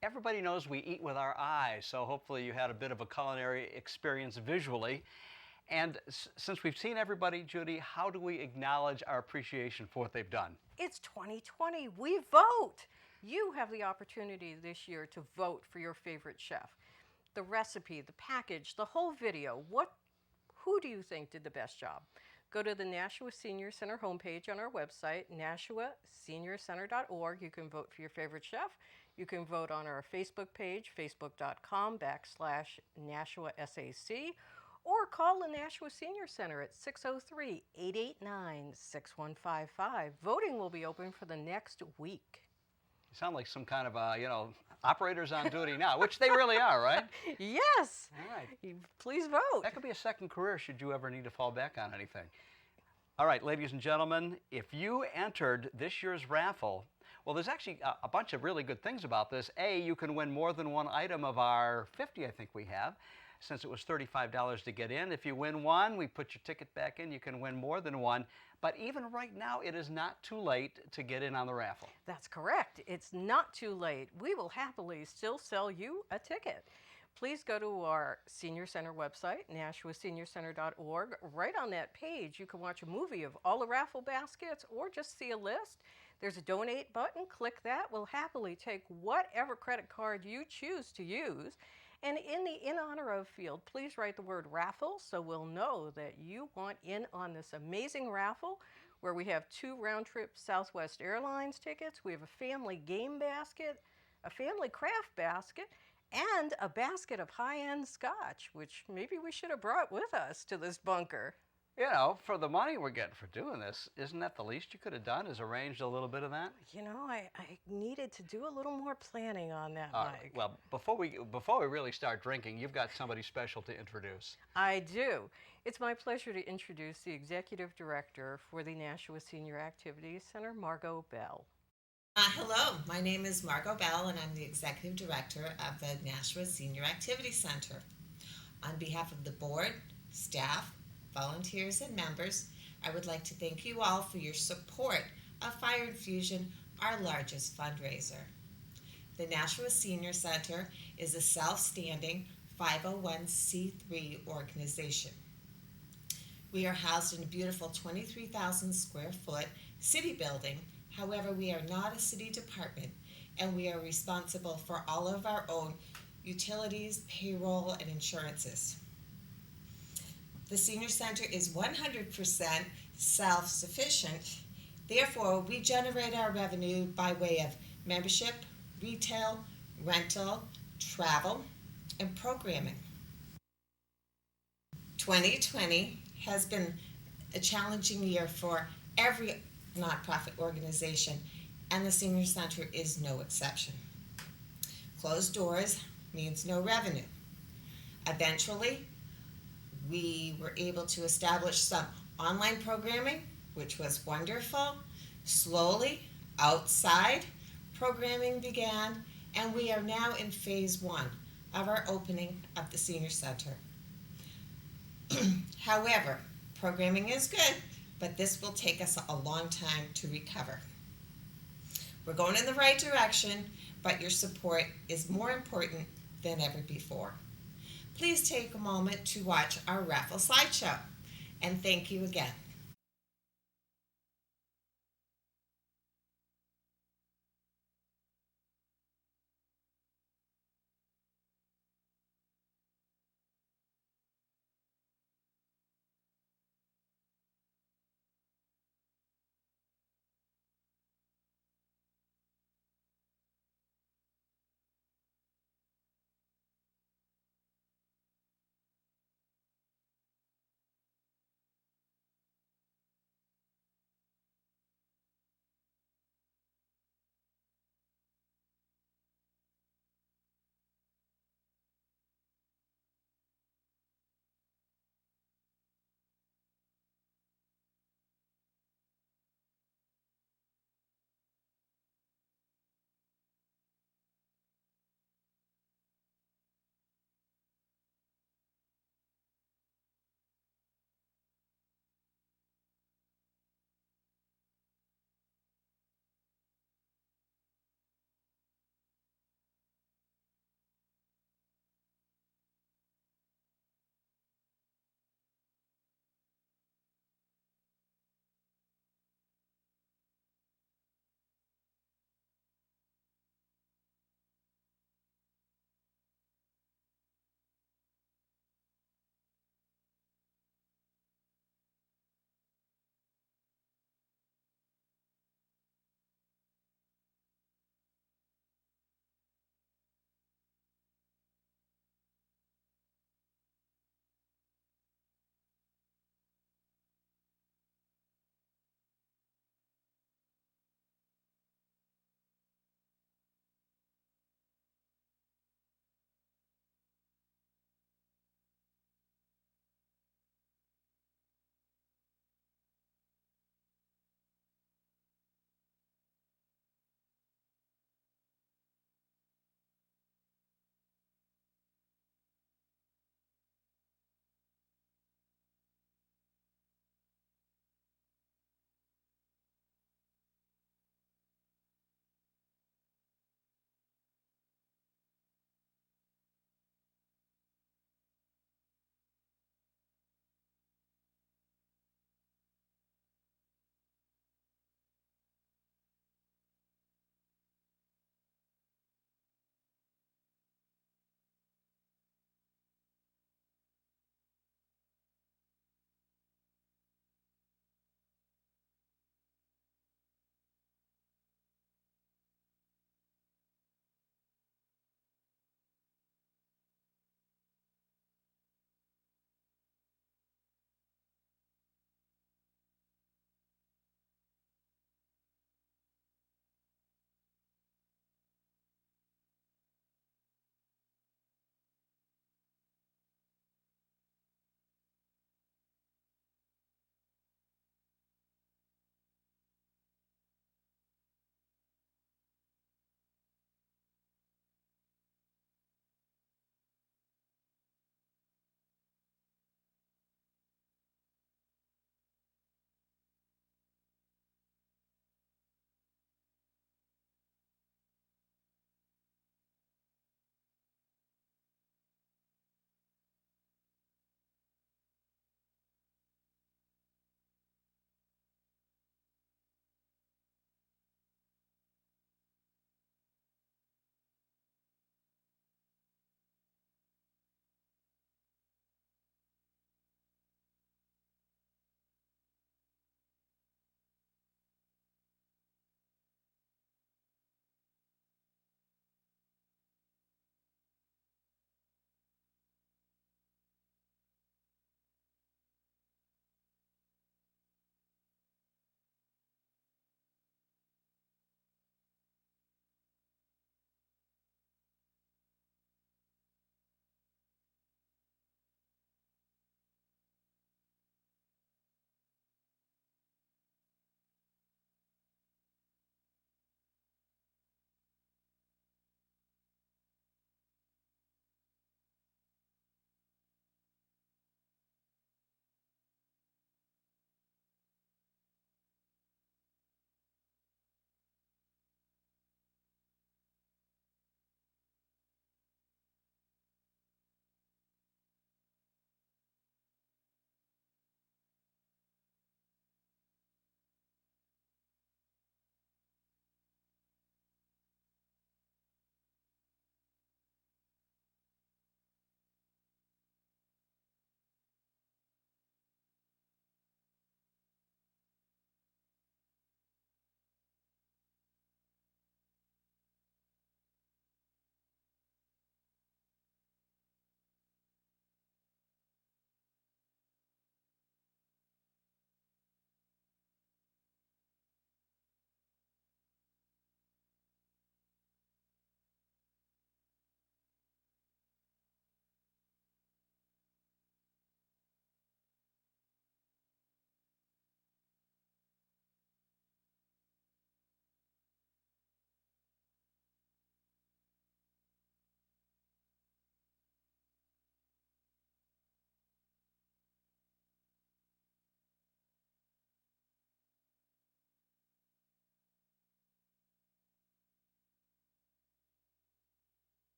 everybody knows we eat with our eyes. So hopefully you had a bit of a culinary experience visually. And since we've seen everybody, Judy, how do we acknowledge our appreciation for what they've done? It's 2020. We vote. You have the opportunity this year to vote for your favorite chef. The recipe, the package, the whole video. Who do you think did the best job? Go to the Nashua Senior Center homepage on our website, nashuaseniorcenter.org. You can vote for your favorite chef. You can vote on our Facebook page, facebook.com/Nashua SAC, or call the Nashua Senior Center at 603-889-6155. Voting will be open for the next week. You sound like some kind of, operators on duty now, which they really are, right? Yes. All right. Please vote. That could be a second career should you ever need to fall back on anything. All right, ladies and gentlemen, if you entered this year's raffle, well, there's actually a bunch of really good things about this. A, you can win more than one item of our 50 I think we have, since it was $35 to get in. If you win one, we put your ticket back in. You can win more than one. But even right now, it is not too late to get in on the raffle. That's correct. It's not too late. We will happily still sell you a ticket. Please go to our Senior Center website, NashuaSeniorCenter.org. Right on that page, you can watch a movie of all the raffle baskets or just see a list. There's a donate button. Click that. We'll happily take whatever credit card you choose to use. And in the In Honor Of field, please write the word raffle so we'll know that you want in on this amazing raffle where we have 2 round-trip Southwest Airlines tickets, we have a family game basket, a family craft basket, and a basket of high-end scotch, which maybe we should have brought with us to this bunker. You know, for the money we're getting for doing this, isn't that the least you could have done is arranged a little bit of that? You know, I needed to do a little more planning on that, All Mike. right. Well, before we really start drinking, you've got somebody special to introduce. I do. It's my pleasure to introduce the Executive Director for the Nashua Senior Activity Center, Margot Bell. Hello, my name is Margot Bell, and I'm the Executive Director of the Nashua Senior Activity Center. On behalf of the board, staff, volunteers, and members, I would like to thank you all for your support of Fire Infusion, our largest fundraiser. The Nashua Senior Center is a self-standing 501c3 organization. We are housed in a beautiful 23,000 square foot city building. However, we are not a city department, and we are responsible for all of our own utilities, payroll, and insurances. The Senior Center is 100% self-sufficient. Therefore, we generate our revenue by way of membership, retail, rental, travel, and programming. 2020 has been a challenging year for every nonprofit organization, and the Senior Center is no exception. Closed doors means no revenue. Eventually, we were able to establish some online programming, which was wonderful. Slowly, outside programming began, and we are now in phase 1 of our opening of the Senior Center. However, programming is good, but this will take us a long time to recover. We're going in the right direction, but your support is more important than ever before. Please take a moment to watch our raffle slideshow, and thank you again.